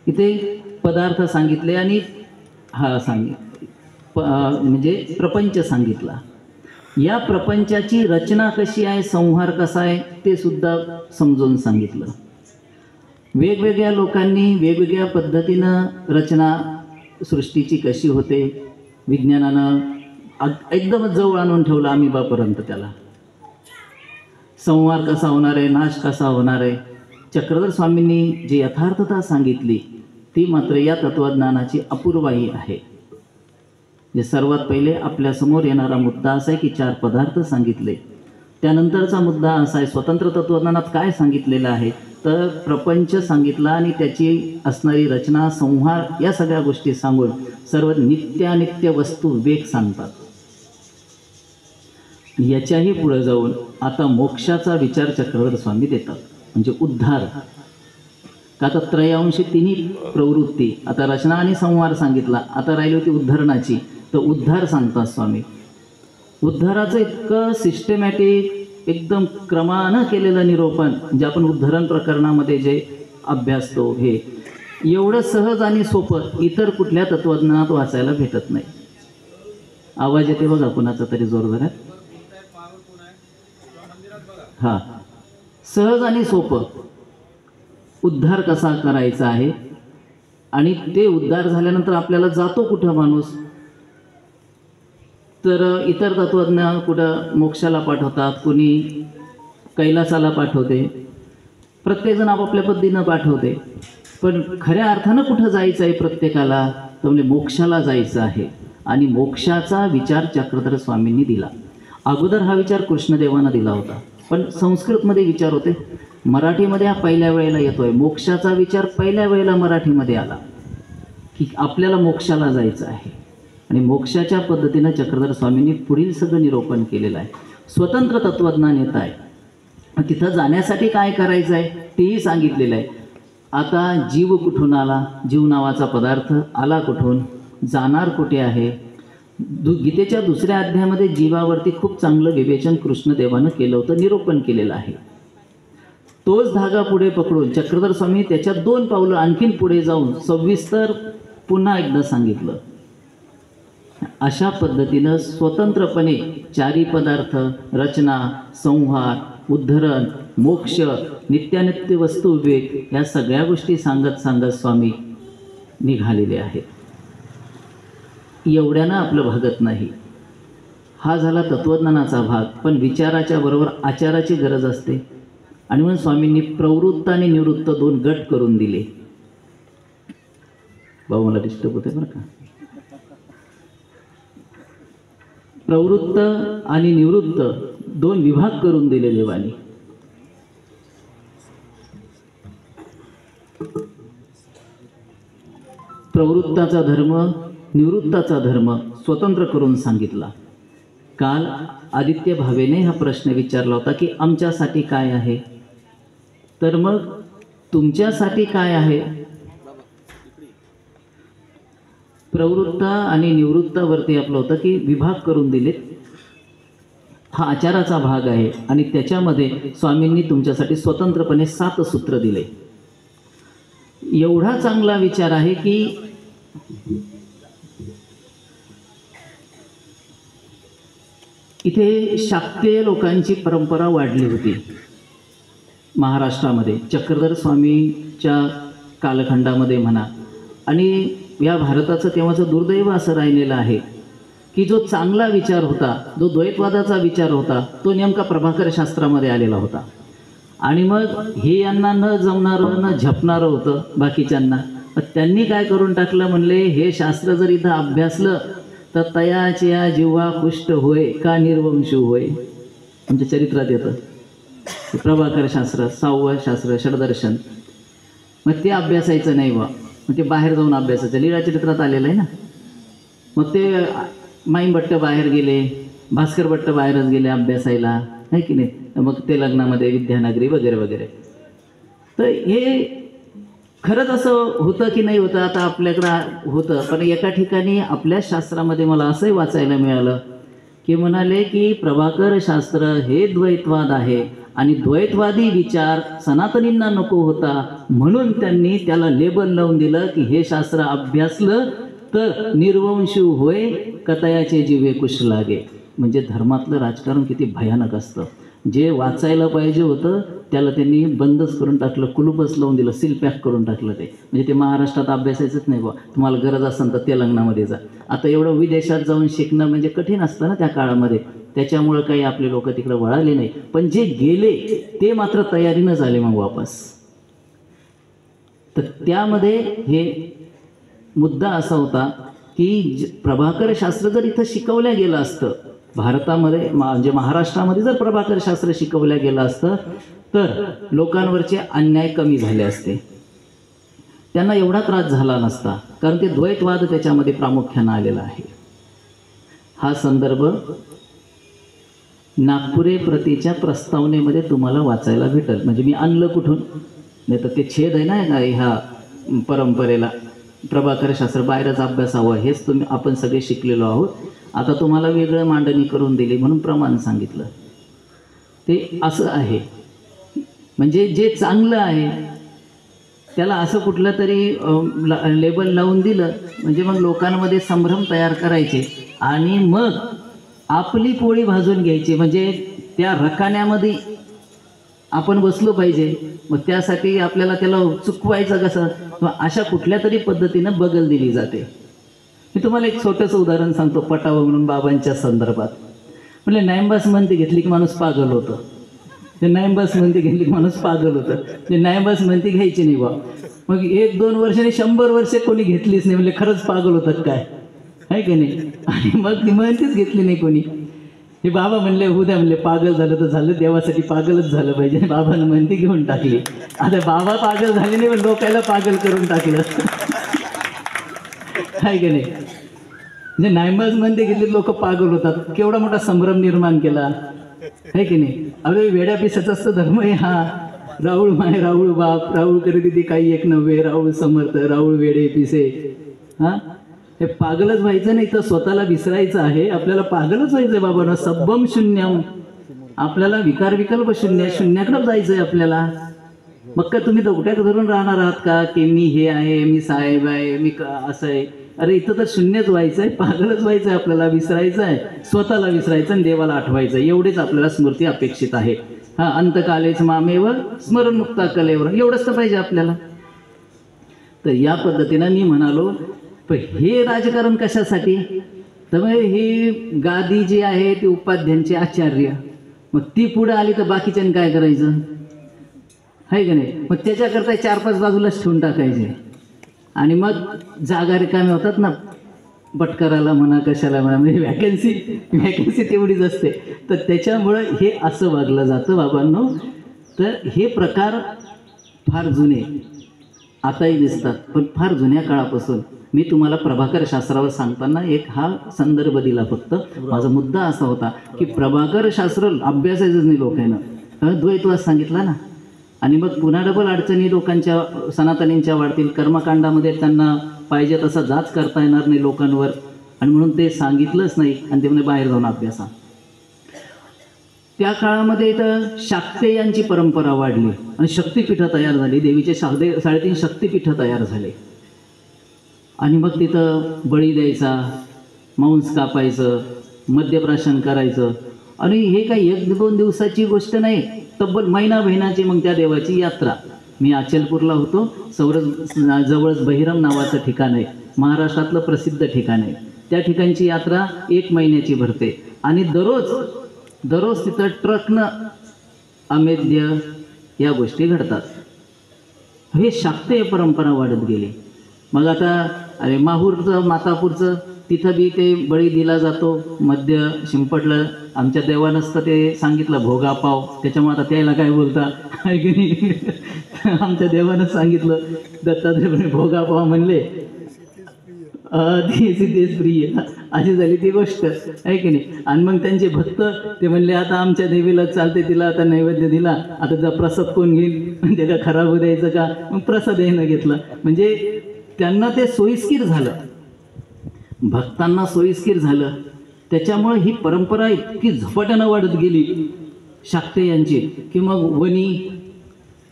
इथे पदार्थ सांगितले आणि हा सांगितले म्हणजे प्रपंच सांगितला. या प्रपंचाची रचना कशी आहे, संहार कसा आहे ते सुद्धा समजून सांगितलं. वेगवेगळ्या लोकांनी वेगवेगळ्या पद्धतीनं रचना सृष्टीची कशी होते, विज्ञानानं एकदमच जवळ आणून ठेवलं अमिबापर्यंत. त्याला संहार कसा होणार आहे, नाश कसा होणार आहे, चक्रधर स्वामींनी जी यथार्थता सांगितली ती मात्र या तत्वज्ञानाची अपूर्वाई आहे. जे सर्वात पहिले आपल्यासमोर येणारा मुद्दा असा आहे की 4 पदार्थ सांगितले. त्यानंतरचा मुद्दा असा आहे, स्वतंत्र तत्वज्ञानात काय सांगितलेलं आहे, तर प्रपंच सांगितला आणि त्याची असणारी रचना, संहार या सगळ्या गोष्टी सांगून सर्व नित्यानित्य वस्तू वेग सांगतात. याच्याही पुढे जाऊन आता मोक्षाचा विचार चक्रधर स्वामी देतात, म्हणजे उद्धार. का तर त्रयांशी तिन्ही प्रवृत्ती, आता रचना आणि संहार सांगितला, आता राहिली होती उद्धरणाची, तर उद्धार सांगतात स्वामी. उद्धाराचं इतकं सिस्टमॅटिक एकदम क्रमानं केलेलं निरूपण, म्हणजे आपण उद्धरण प्रकरणामध्ये जे अभ्यासतो हे एवढं सहज आणि सोपं इतर कुठल्या तत्वज्ञानात वाचायला भेटत नाही. आवाज येते बघा कुणाचा तरी जोरदार. हां, सहज आणि सोपं उद्धार कसा करायचा आहे. आणि ते उद्धार झाल्यानंतर आपल्याला जातो कुठं माणूस, तर इतर तत्वज्ञ कुठं मोक्षाला पाठवतात, कुणी कैलासाला पाठवते, प्रत्येकजण आपापल्या पद्धतीनं पाठवते. पण खऱ्या अर्थानं कुठं जायचं आहे प्रत्येकाला, तर म्हणजे मोक्षाला जायचं आहे. आणि मोक्षाचा विचार चक्रधर स्वामींनी दिला. अगोदर हा विचार कृष्णदेवानं दिला होता, पण संस्कृतमध्ये विचार होते, मराठीमध्ये हा पहिल्या वेळेला येतोय. मोक्षाचा विचार पहिल्या वेळेला मराठीमध्ये आला की आपल्याला मोक्षाला जायचं आहे. आणि मोक्षाच्या पद्धतीनं चक्रधर स्वामींनी पुढील सगळं निरूपण केलेलं आहे. स्वतंत्र तत्त्वज्ञान येत आहे, तिथं जाण्यासाठी काय करायचं आहे तेही सांगितलेलं आहे. आता जीव कुठून आला, जीव नावाचा पदार्थ आला कुठून, जाणार कुठे आहे. गीतेच्या दुसऱ्या अध्यायामध्ये जीवावरती खूप चांगलं विवेचन कृष्णदेवानं केलं होतं, निरूपण केलेलं आहे. तोच धागा पुढे पकडून चक्रधर स्वामी त्याच्यात 2 पावलं आणखीन पुढे जाऊन सविस्तर पुन्हा एकदा सांगितलं. अशा पद्धतीनं स्वतंत्रपणे 4 पदार्थ, रचना, संहार, उद्धरण, मोक्ष, नित्यानित्य वस्तू विवेक या सगळ्या गोष्टी सांगत सांगत स्वामी निघालेले आहेत. एवढ्यानं आपलं भागत नाही. हा झाला तत्त्वज्ञानाचा भाग, पण विचाराच्या बरोबर आचाराची गरज असते. आणि म्हणून स्वामींनी प्रवृत्त आणि निवृत्त 2 गट करून दिले. भाऊ मला डिस्टर्ब होते बरं का. प्रवृत्त आणि निवृत्त 2 विभाग करून दिले देवानी. प्रवृत्ताचा धर्म, निवृत्ताचा धर्म स्वतंत्र करून सांगितला. काल आदित्य भावेने हा प्रश्न विचारला होता की आमच्यासाठी काय आहे, तर मग तुमच्यासाठी काय आहे. प्रवृत्त आणि निवृत्तावरती आपलं होतं की विभाग करून दिलेत. हा आचाराचा भाग आहे आणि त्याच्यामध्ये स्वामींनी तुमच्यासाठी स्वतंत्रपणे 7 सूत्र दिले. एवढा चांगला विचार आहे की इथे शाक्तेय लोकांची परंपरा वाढली होती महाराष्ट्रामध्ये, चक्रधर स्वामीच्या कालखंडामध्ये म्हणा. आणि या भारताचं तेव्हाचं दुर्दैव असं राहिलेलं आहे की जो चांगला विचार होता, जो द्वैतवादाचा विचार होता, तो नेमका प्रभाकर शास्त्रामध्ये आलेला होता. आणि मग हे यांना न जमणारं न झपणारं होतं बाकीच्यांना. पण त्यांनी काय करून टाकलं, म्हणले हे शास्त्र जर इथं अभ्यासलं तर तयाच्या जिव्हा कुष्ठ होय का निर्वंशू होय. आमच्या चरित्रात येतं प्रभाकर शास्त्र, 6वं शास्त्र षडदर्शन. मग ते अभ्यासायचं नाही बा, मग ते बाहेर जाऊन अभ्यासायचं. लीळा चरित्रात आलेलं आहे ना. मग ते माईम भट्ट बाहेर गेले, भास्कर भट्ट बाहेरच गेले अभ्यासायला, आहे की नाही. मग ते लग्नामध्ये विद्यानगरी वगैरे वगैरे. तर हे खरंच असं होतं की नाही होतं आता आपल्याकडं होतं. पण एका ठिकाणी आपल्या शास्त्रामध्ये मला असंही वाचायला मिळालं की म्हणाले की प्रभाकर शास्त्र हे द्वैतवाद आहे आणि द्वैतवादी विचार सनातनींना नको होता, म्हणून त्यांनी त्याला लेबल लावून दिलं की हे शास्त्र अभ्यासलं तर निर्वंशू होय कतयाचे जीवे कुश लागे. म्हणजे धर्मातलं राजकारण किती भयानक असतं. जे वाचायला पाहिजे होतं त्याला त्यांनी बंदच करून टाकलं, कुलूपच लावून दिलं, सील पॅक करून टाकलं. ते म्हणजे ते महाराष्ट्रात अभ्यासायचंच नाही बा, तुम्हाला गरज असेल तर तेलंगणामध्ये जा. आता एवढं विदेशात जाऊन शिकणं म्हणजे कठीण असतं ना त्या काळामध्ये, त्याच्यामुळं काही आपले लोक तिकडे वळाले नाही. पण जे गेले ते मात्र तयारीनं झाले मग वापस. तर त्यामध्ये हे मुद्दा असा होता की प्रभाकर शास्त्र जर इथं शिकवल्या गेलं असतं भारतामध्ये, म्हणजे महाराष्ट्रामध्ये जर प्रभाकर शास्त्र शिकवल्या गेलं असतं तर लोकांवरचे अन्याय कमी झाले असते, त्यांना एवढा त्रास झाला नसता. कारण ते द्वैतवाद त्याच्यामध्ये प्रामुख्यानं आलेला आहे. हा संदर्भ नागपुरे प्रतीच्या प्रस्तावनेमध्ये तुम्हाला वाचायला भेटेल. म्हणजे मी आणलं कुठून, नाही तर ते छेद आहे ना ह्या परंपरेला, प्रभाकर शास्त्र बाहेरच अभ्यासावं, हेच आपण सगळे शिकलेलो आहोत. आता तुम्हाला वेगळं मांडणी करून दिली म्हणून प्रमाण सांगितलं. ते असं आहे, म्हणजे जे चांगलं आहे त्याला असं कुठलं तरी लेबल लावून दिलं म्हणजे मग लोकांमध्ये संभ्रम तयार करायचे आणि मग आपली पोळी भाजून घ्यायची. म्हणजे त्या रकान्यामध्ये आपण बसलो पाहिजे. मग त्यासाठी आपल्याला त्याला चुकवायचं कसं, अशा कुठल्या तरी पद्धतीनं बगल दिली जाते. मी तुम्हाला एक छोटंसं उदाहरण सांगतो पटावं म्हणून बाबांच्या संदर्भात. म्हणजे नाईंबास म्हणती घेतली की माणूस पागल होतं. ते नाईंबास म्हणती घेतली की माणूस पागल होतं. ते नाईंबास म्हणती घ्यायची नाही बा. मग 1-2 वर्षांनी 100 वर्षे कोणी घेतलीच नाही. म्हणजे खरंच पागल होतं काय, आहे की नाही. आणि मग ती म्हणतीच घेतली नाही कोणी. हे बाबा म्हणले उद्या म्हणले पागल झालं तर झालं, देवासाठी पागलच झालं पाहिजे. बाबानं म्हणती घेऊन टाकली. आता बाबा पागल झाले नाही पण लोकायला पागल करून टाकलं, आहे की नाही. म्हणजे नाईंबास म्हणते घेतली लोक पागल होतात, केवढा मोठा संभ्रम निर्माण केला, आहे की नाही. अरे वेड्या पिसाचा असतं धर्म आहे हा. राऊळ माय राऊळ बाप, राऊळ करी दिदी काही एक नव्हे, राऊळ समर्थ, राऊळ वेडे पिसे. हां, हे पागलच व्हायचं नाही तर स्वतःला विसरायचं आहे. आपल्याला पागलच व्हायचं आहे बाबांनो. सब्बम शून्यम, आपल्याला विकार विकल्प शून्य, शून्याकडे जायचं आहे आपल्याला. मग का तुम्ही दौट्यात धरून राहणार आहात का की मी हे आहे, मी साहेब आहे, मी असं आहे. अरे इथं तर शून्यच व्हायचं आहे, पागलच व्हायचं आहे आपल्याला. विसरायचं आहे, स्वतःला विसरायचं आणि देवाला आठवायचं. एवढेच आपल्याला स्मृती अपेक्षित आहे. हा, अंतकालेच मामेवर स्मरण मुक्ता कलेवर, एवढंच तर पाहिजे आपल्याला. तर या पद्धतीनं मी म्हणालो पण हे राजकारण कशासाठी. तर ही गादी जी आहे ती उपाध्यांचे आचार्य, मग ती पुढे आली तर बाकीच्यांनी काय करायचं, आहे का नाही. मग त्याच्याकरता 4-5 बाजूलाच ठेवून टाकायचे आणि मग जागा रिकाम्या होतात ना, बटकराला म्हणा कशाला म्हणा, म्हणजे वॅकन्सी तेवढीच असते. तर त्याच्यामुळं हे असं वागलं जातं बाबांनो. तर हे प्रकार फार जुने आताही दिसतात पण फार जुन्या काळापासून. मी तुम्हाला प्रभाकर शास्त्रावर सांगताना एक हा संदर्भ दिला फक्त. माझा मुद्दा असा होता की प्रभाकर शास्त्र अभ्यासायचंच नाही लोकांना, द्वैतवाद सांगितला ना. आणि मग पुन्हा डबल अडचणी लोकांच्या सनातनींच्या वाढतील. कर्मकांडामध्ये त्यांना पाहिजे तसा जाच करता येणार नाही लोकांवर, आणि म्हणून ते सांगितलंच नाही आणि ते म्हणजे बाहेर जाऊन अभ्यासा. त्या काळामध्ये इथं शाक्तेयांची परंपरा वाढली आणि शक्तिपीठं तयार झाली. देवीचे 3.5 शक्तिपीठं तयार झाले. आणि मग तिथं बळी द्यायचा, मांस कापायचं, मद्यप्राशन करायचं. आणि हे काही 1-2 दिवसाची गोष्ट नाही, तब्बल महिनाभराची मग त्या देवाची यात्रा. मी अचलपूरला होतो, जवळच बहिरम नावाचं ठिकाण आहे, महाराष्ट्रातलं प्रसिद्ध ठिकाण आहे. त्या ठिकाणची यात्रा 1 महिन्याची भरते आणि दररोज तिथं ट्रकनं अमेद्य या गोष्टी घडतात. हे शाक्तेय परंपरा वाढत गेली. मग आता अरे माहूरचं मातापूरचं तिथं बी ते बळी दिला जातो, मद्य शिंपडलं. आमच्या देवानंच तर ते सांगितलं भोगापाव, त्याच्यामुळे आता त्याला काय बोलता, आहे की नाही. आमच्या देवानंच सांगितलं, दत्तात्रय भोगापाव म्हणले ती सिद्धेश प्रिय, अशी झाली ती गोष्ट, आहे की नाही. आणि मग त्यांचे भक्त ते म्हणले आता आमच्या देवीला चालते, तिला आता नैवेद्य दिला, आता जर प्रसाद कोण घेईल, त्याला खराब होऊ द्यायचं का. मग प्रसाद येणं घेतलं. म्हणजे त्यांना ते सोयीस्कीर झालं, भक्तांना सोयीस्कीर झालं. त्याच्यामुळे ही परंपरा इतकी झपाट्यानं वाढत गेली शाक्तेयांची की मग वणी,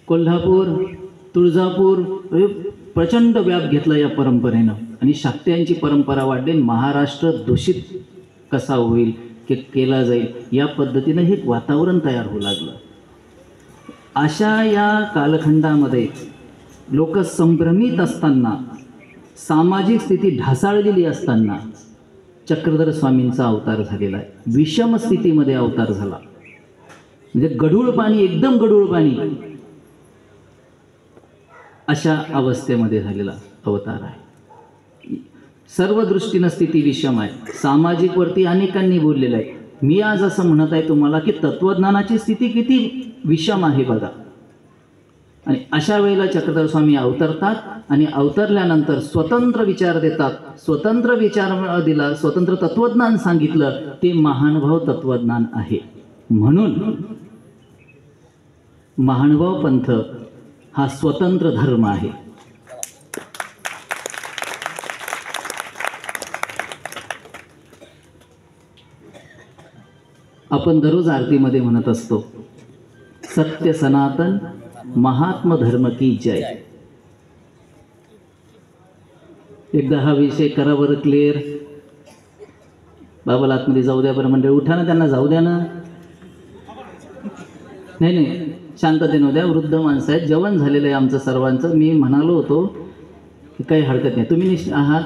कोल्हापूर, तुळजापूर प्रचंड व्याप घेतला या परंपरेनं. आणि शाक्तेयांची परंपरा वाढली. महाराष्ट्र दूषित कसा होईल की केला जाईल या पद्धतीनं हे वातावरण तयार होऊ लागलं. अशा या कालखंडामध्ये लोक संभ्रमित असताना, सामाजिक स्थिती ढासाळलेली असताना चक्रधर स्वामींचा अवतार झालेला आहे. विषम स्थितीमध्ये अवतार झाला, म्हणजे गढूळ पाणी, एकदम गढूळ पाणी अशा अवस्थेमध्ये झालेला अवतार आहे. सर्व दृष्टीनं स्थिती विषम आहे. सामाजिक वरती अनेकांनी बोललेलं आहे. मी आज असं म्हणत आहे तुम्हाला की तत्वज्ञानाची स्थिती किती विषम आहे बघा. आणि अशा वेळेला चक्रधर स्वामी अवतरतात आणि अवतरल्यानंतर स्वतंत्र विचार देतात. स्वतंत्र विचार दिला, स्वतंत्र तत्वज्ञान सांगितलं. ते महानुभाव तत्वज्ञान आहे. म्हणून महानुभाव पंथ हा स्वतंत्र धर्म आहे. आपण दररोज आरतीमध्ये म्हणत असतो, सत्य सनातन महात्म धर्म की जय. एकदा हा विषय करा बरं क्लिअर. बाबाला आतमध्ये जाऊ द्या बरं, मंडळी उठा ना, त्यांना जाऊ द्या ना. नाही, शांततेने द्या. वृद्ध माणसं आहेत, जेवण झालेलं आहे आमचं सर्वांचं. मी म्हणालो होतो की काही हरकत नाही, तुम्ही आहात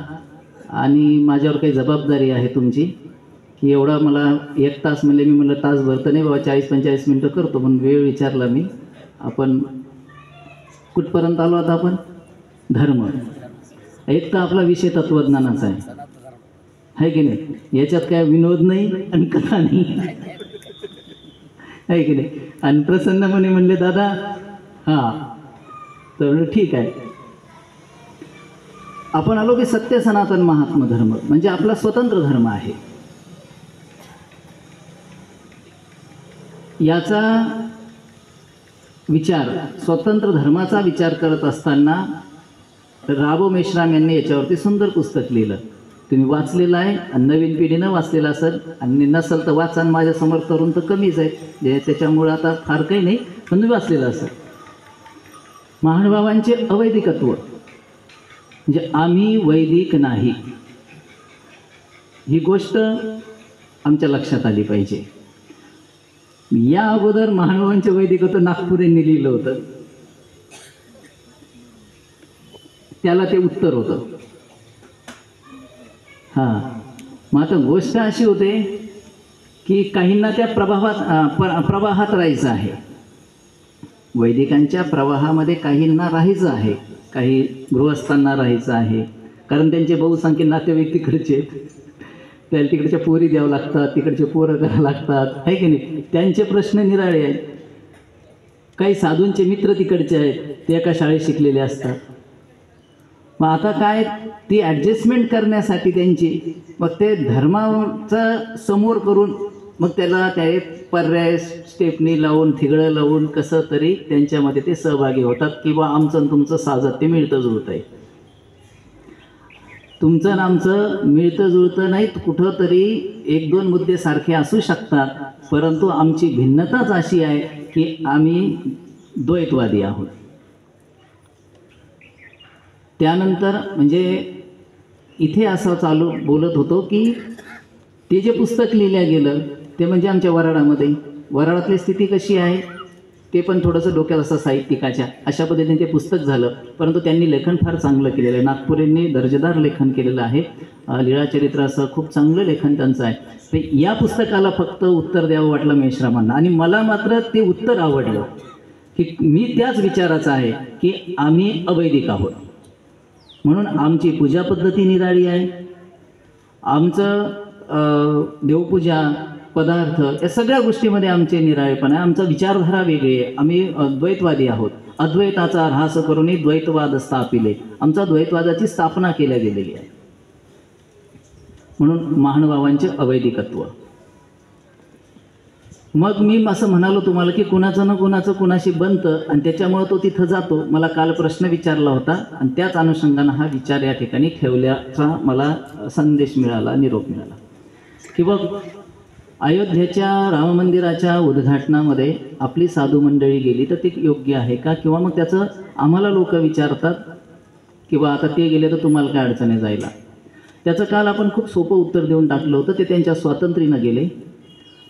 आणि माझ्यावर काही जबाबदारी आहे तुमची, की एवढा मला 1 तास म्हणले. मी म्हणलं तासभर तर नाही बाबा, 40-45 मिनटं करतो. पण वेळ विचारला मी. आपण कुठपर्यंत आलो आता? आपण धर्म. एक तर आपला विषय तत्वज्ञानाचा आहे की नाही? याच्यात काय विनोद नाही आणि कथा नाही, आहे की नाही? आणि प्रसन्न म्हणले दादा हां, तर ठीक आहे. आपण आलो की सत्य सनातन महात्म धर्म म्हणजे आपला स्वतंत्र धर्म आहे. याचा विचार, स्वतंत्र धर्माचा विचार करत असताना राबो मेश्राम यांनी याच्यावरती सुंदर पुस्तक लिहिलं. तुम्ही वाचलेलं आहे आणि नवीन पिढीनं वाचलेलं असेल, आणि नसेल तर वाचा. माझ्यासमोर तरुण तर कमीच आहेत, त्याच्यामुळं आता फार काही नाही, पण तुम्ही वाचलेलं असेल. महानुभावांचे अवैदिकत्व म्हणजे आम्ही वैदिक नाही, ही गोष्ट आमच्या लक्षात आली पाहिजे. या अगोदर महानुभावांचे वैदिकत्व नागपूर यांनी लिहिलं होतं, त्याला ते उत्तर होतं. हां, मग आता गोष्ट अशी होते की काहींना त्या प्रवाहात राहायचं आहे. वैदिकांच्या प्रवाहामध्ये काहींना राहायचं आहे, काही गृहस्थांना राहायचं आहे, कारण त्यांचे बहुसंख्य नातेवाईक तिकडचे आहेत. त्याला तिकडच्या पोरी द्यावं लागतात, तिकडचे पोरं करावं लागतात, आहे की नाही? त्यांचे प्रश्न निराळे आहेत. काही साधूंचे मित्र तिकडचे आहेत, ते एका शाळेत शिकलेले असतात. मग आता काय, ती ॲडजस्टमेंट करण्यासाठी त्यांची मग ते धर्माचा समोर करून मग त्याला त्या पर्याय स्टेपनी लावून, थिगळं लावून कसं तरी त्यांच्यामध्ये ते सहभागी होतात, किंवा आमचं आणि तुमचं साधत मिळतं जुळतं आहे. तुमचं आणि आमचं मिळतं जुळतं नाही, कुठंतरी 1-2 मुद्दे सारखे असू शकतात, परंतु आमची भिन्नताच अशी आहे की आम्ही द्वैतवादी आहोत. त्यानंतर म्हणजे इथे असं बोलत होतो की ते जे पुस्तक लिहिलं गेलं ते म्हणजे आमच्या वराडामध्ये, वराडातली स्थिती कशी आहे ते पण थोडंसं डोक्यात असं साहित्यिकाच्या अशा पद्धतीने ते पुस्तक झालं. परंतु त्यांनी लेखन फार चांगलं केलेलं आहे. नागपुरेंनी दर्जेदार लेखन केलेलं आहे. लीळाचरित्र असं खूप चांगलं लेखन त्यांचं आहे. तर या पुस्तकाला फक्त उत्तर द्यावं वाटलं मेश्रामांना, आणि मला मात्र ते उत्तर आवडलं की मी त्याच विचाराचा आहे की आम्ही अवैदिक आहोत, म्हणून आमची पूजा पद्धती निराळी आहे, आमचं देवपूजा पदार्थ या सगळ्या गोष्टीमध्ये आमचे निराळेपण आहे, आमचा विचारधारा वेगळी आहे, आम्ही द्वैतवादी आहोत. अद्वैताचा ऱ्हास करूनही द्वैतवाद स्थापिले, आमचा द्वैतवादाची स्थापना केल्या गेलेली आहे. म्हणून महानुभावांचे अवैदिकत्व. मग मी असं म्हणालो तुम्हाला की कुणाचं ना कुणाचं कुणाशी बनतं आणि त्याच्यामुळं तो तिथं जातो. मला काल प्रश्न विचारला होता आणि त्याच अनुषंगानं हा विचार या ठिकाणी ठेवल्याचा मला संदेश मिळाला, निरोप मिळाला की बघ, अयोध्येच्या राममंदिराच्या उद्घाटनामध्ये आपली साधू मंडळी गेली तर ते योग्य आहे का? किंवा मग त्याचं आम्हाला लोक विचारतात की बा आता ते गेले तर तुम्हाला काय अडचण आहे जायला. त्याचं काल आपण खूप सोपं उत्तर देऊन टाकलं होतं. ते त्यांच्या स्वातंत्र्यानं गेले.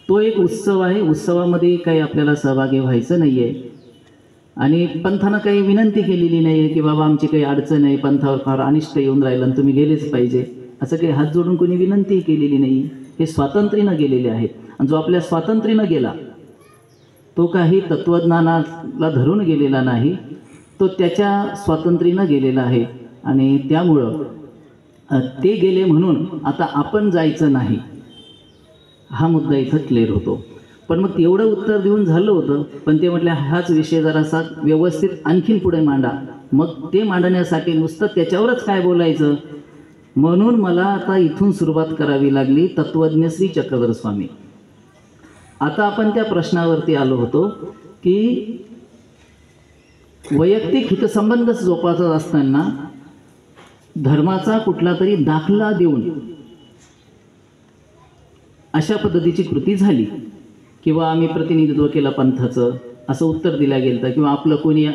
तो एक उत्सव आहे, उत्सवामध्ये काही आपल्याला सहभागी व्हायचं नाही आहे आणि पंथानं काही विनंती केलेली नाही आहे की बाबा आमची काही अडचण आहे, पंथावर फार अनिष्ट येऊन राहिलं आणि तुम्ही गेलेच पाहिजे, असं काही हात जोडून कोणी विनंती केलेली नाही. हे स्वातंत्र्यानं गेलेले आहेत आणि जो आपल्या स्वातंत्र्यानं गेला तो काही तत्त्वज्ञानाला धरून गेलेला नाही, तो त्याच्या स्वातंत्र्यानं गेलेला आहे. आणि त्यामुळं ते गेले म्हणून आता आपण जायचं नाही, हा मुद्दा इथं क्लिअर होतो. पण मग तेवढं उत्तर देऊन झालं होतं, पण ते म्हटले हाच विषय जरासा व्यवस्थित आणखीन पुढे मांडा. मग ते मांडण्यासाठी नुसतं त्याच्यावरच काय बोलायचं, म्हणून मला आता इथून सुरुवात करावी लागली. तत्त्वज्ञ श्री चक्रधर स्वामी आता आपण त्या प्रश्नावरती आलो होतो की वैयक्तिक हितसंबंध जोपासत असताना धर्माचा कुठला तरी दाखला देऊन अशा पद्धतीची कृती झाली किंवा आम्ही प्रतिनिधित्व केलं पंथाचं असं उत्तर दिलं गेलं, किंवा आपलं कोणी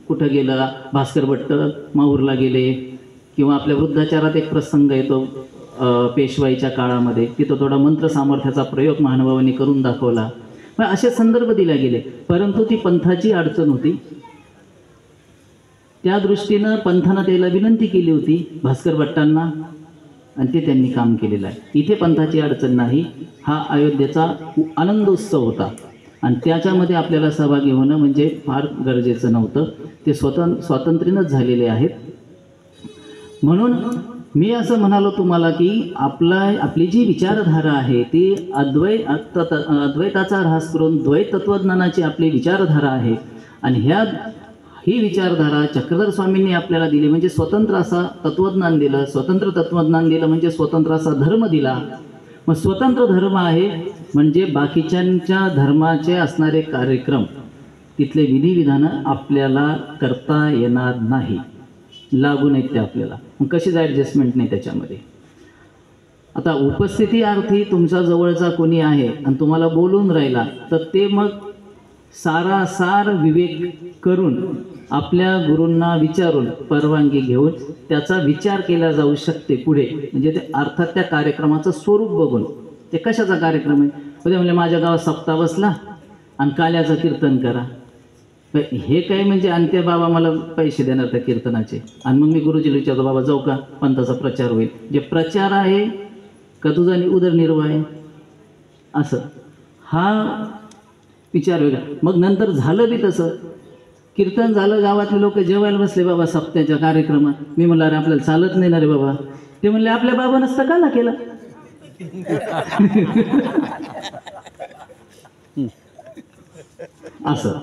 कुठं गेलं, भास्कर भट्ट माहूरला गेले, किंवा आपल्या वृद्धाचारात एक प्रसंग येतो पेशवाईच्या काळामध्ये, तिथं थोडा मंत्र सामर्थ्याचा प्रयोग महानुभावांनी करून दाखवला. मग असे संदर्भ दिले गेले, परंतु ती पंथाची अडचण होती. त्या दृष्टीनं पंथानं त्याला विनंती केली होती भास्कर भट्टांना, आणि ते त्यांनी काम केलेलं आहे. इथे पंथाची अडचण नाही, हा अयोध्येचा आनंद उत्सव होता आणि त्याच्यामध्ये आपल्याला सहभागी होणं म्हणजे फार गरजेचं नव्हतं. ते स्वातंत्र्यानंच झालेले आहेत. म्हणून मी असं म्हणालो तुम्हाला की आपली जी विचारधारा आहे ती अद्वैताचा ऱ्हास करून द्वैत तत्त्वज्ञानाची आपली विचारधारा आहे. आणि ही विचारधारा चक्रधर स्वामींनी आपल्याला दिली, म्हणजे स्वतंत्र असा तत्त्वज्ञान दिलं. स्वतंत्र तत्त्वज्ञान दिलं म्हणजे स्वतंत्र असा धर्म दिला. मग स्वतंत्र धर्म आहे म्हणजे बाकीच्यांच्या धर्माचे असणारे कार्यक्रम, तिथले विधिविधानं आपल्याला करता येणार नाही, लागू नाहीत ते आपल्याला. मग कशीच ॲडजस्टमेंट नाही त्याच्यामध्ये. आता उपस्थितीअर्थी तुमच्या जवळचा कोणी आहे आणि तुम्हाला बोलून राहिला तर ते मग सारासार विवेक करून आपल्या गुरूंना विचारून परवानगी घेऊन त्याचा विचार केला जाऊ शकते पुढे. म्हणजे ते अर्थात त्या कार्यक्रमाचं स्वरूप बघून, ते कशाचा कार्यक्रम आहे. उद्या म्हणजे माझ्या गावात सप्ताह बसला आणि काल्याचं कीर्तन करा, हे काय म्हणजे, आणि ते बाबा मला पैसे देणार त्या कीर्तनाचे, आणि मग मी गुरुजीला विचारतो बाबा जाऊ का, पंथाचा प्रचार होईल. जे प्रचार आहे का तुझा उदरनिर्वाह आहे, असं हा विचार वेगळा. मग नंतर झालं बी तसं, कीर्तन झालं, गावातले लोक जेवायला बसले बाबा सप्त्याच्या कार्यक्रमात. मी म्हणलं अरे आपल्याला चालत नाही ना रे बाबा. ते म्हणले आपल्या बाबा नसतं का ना केलं. असं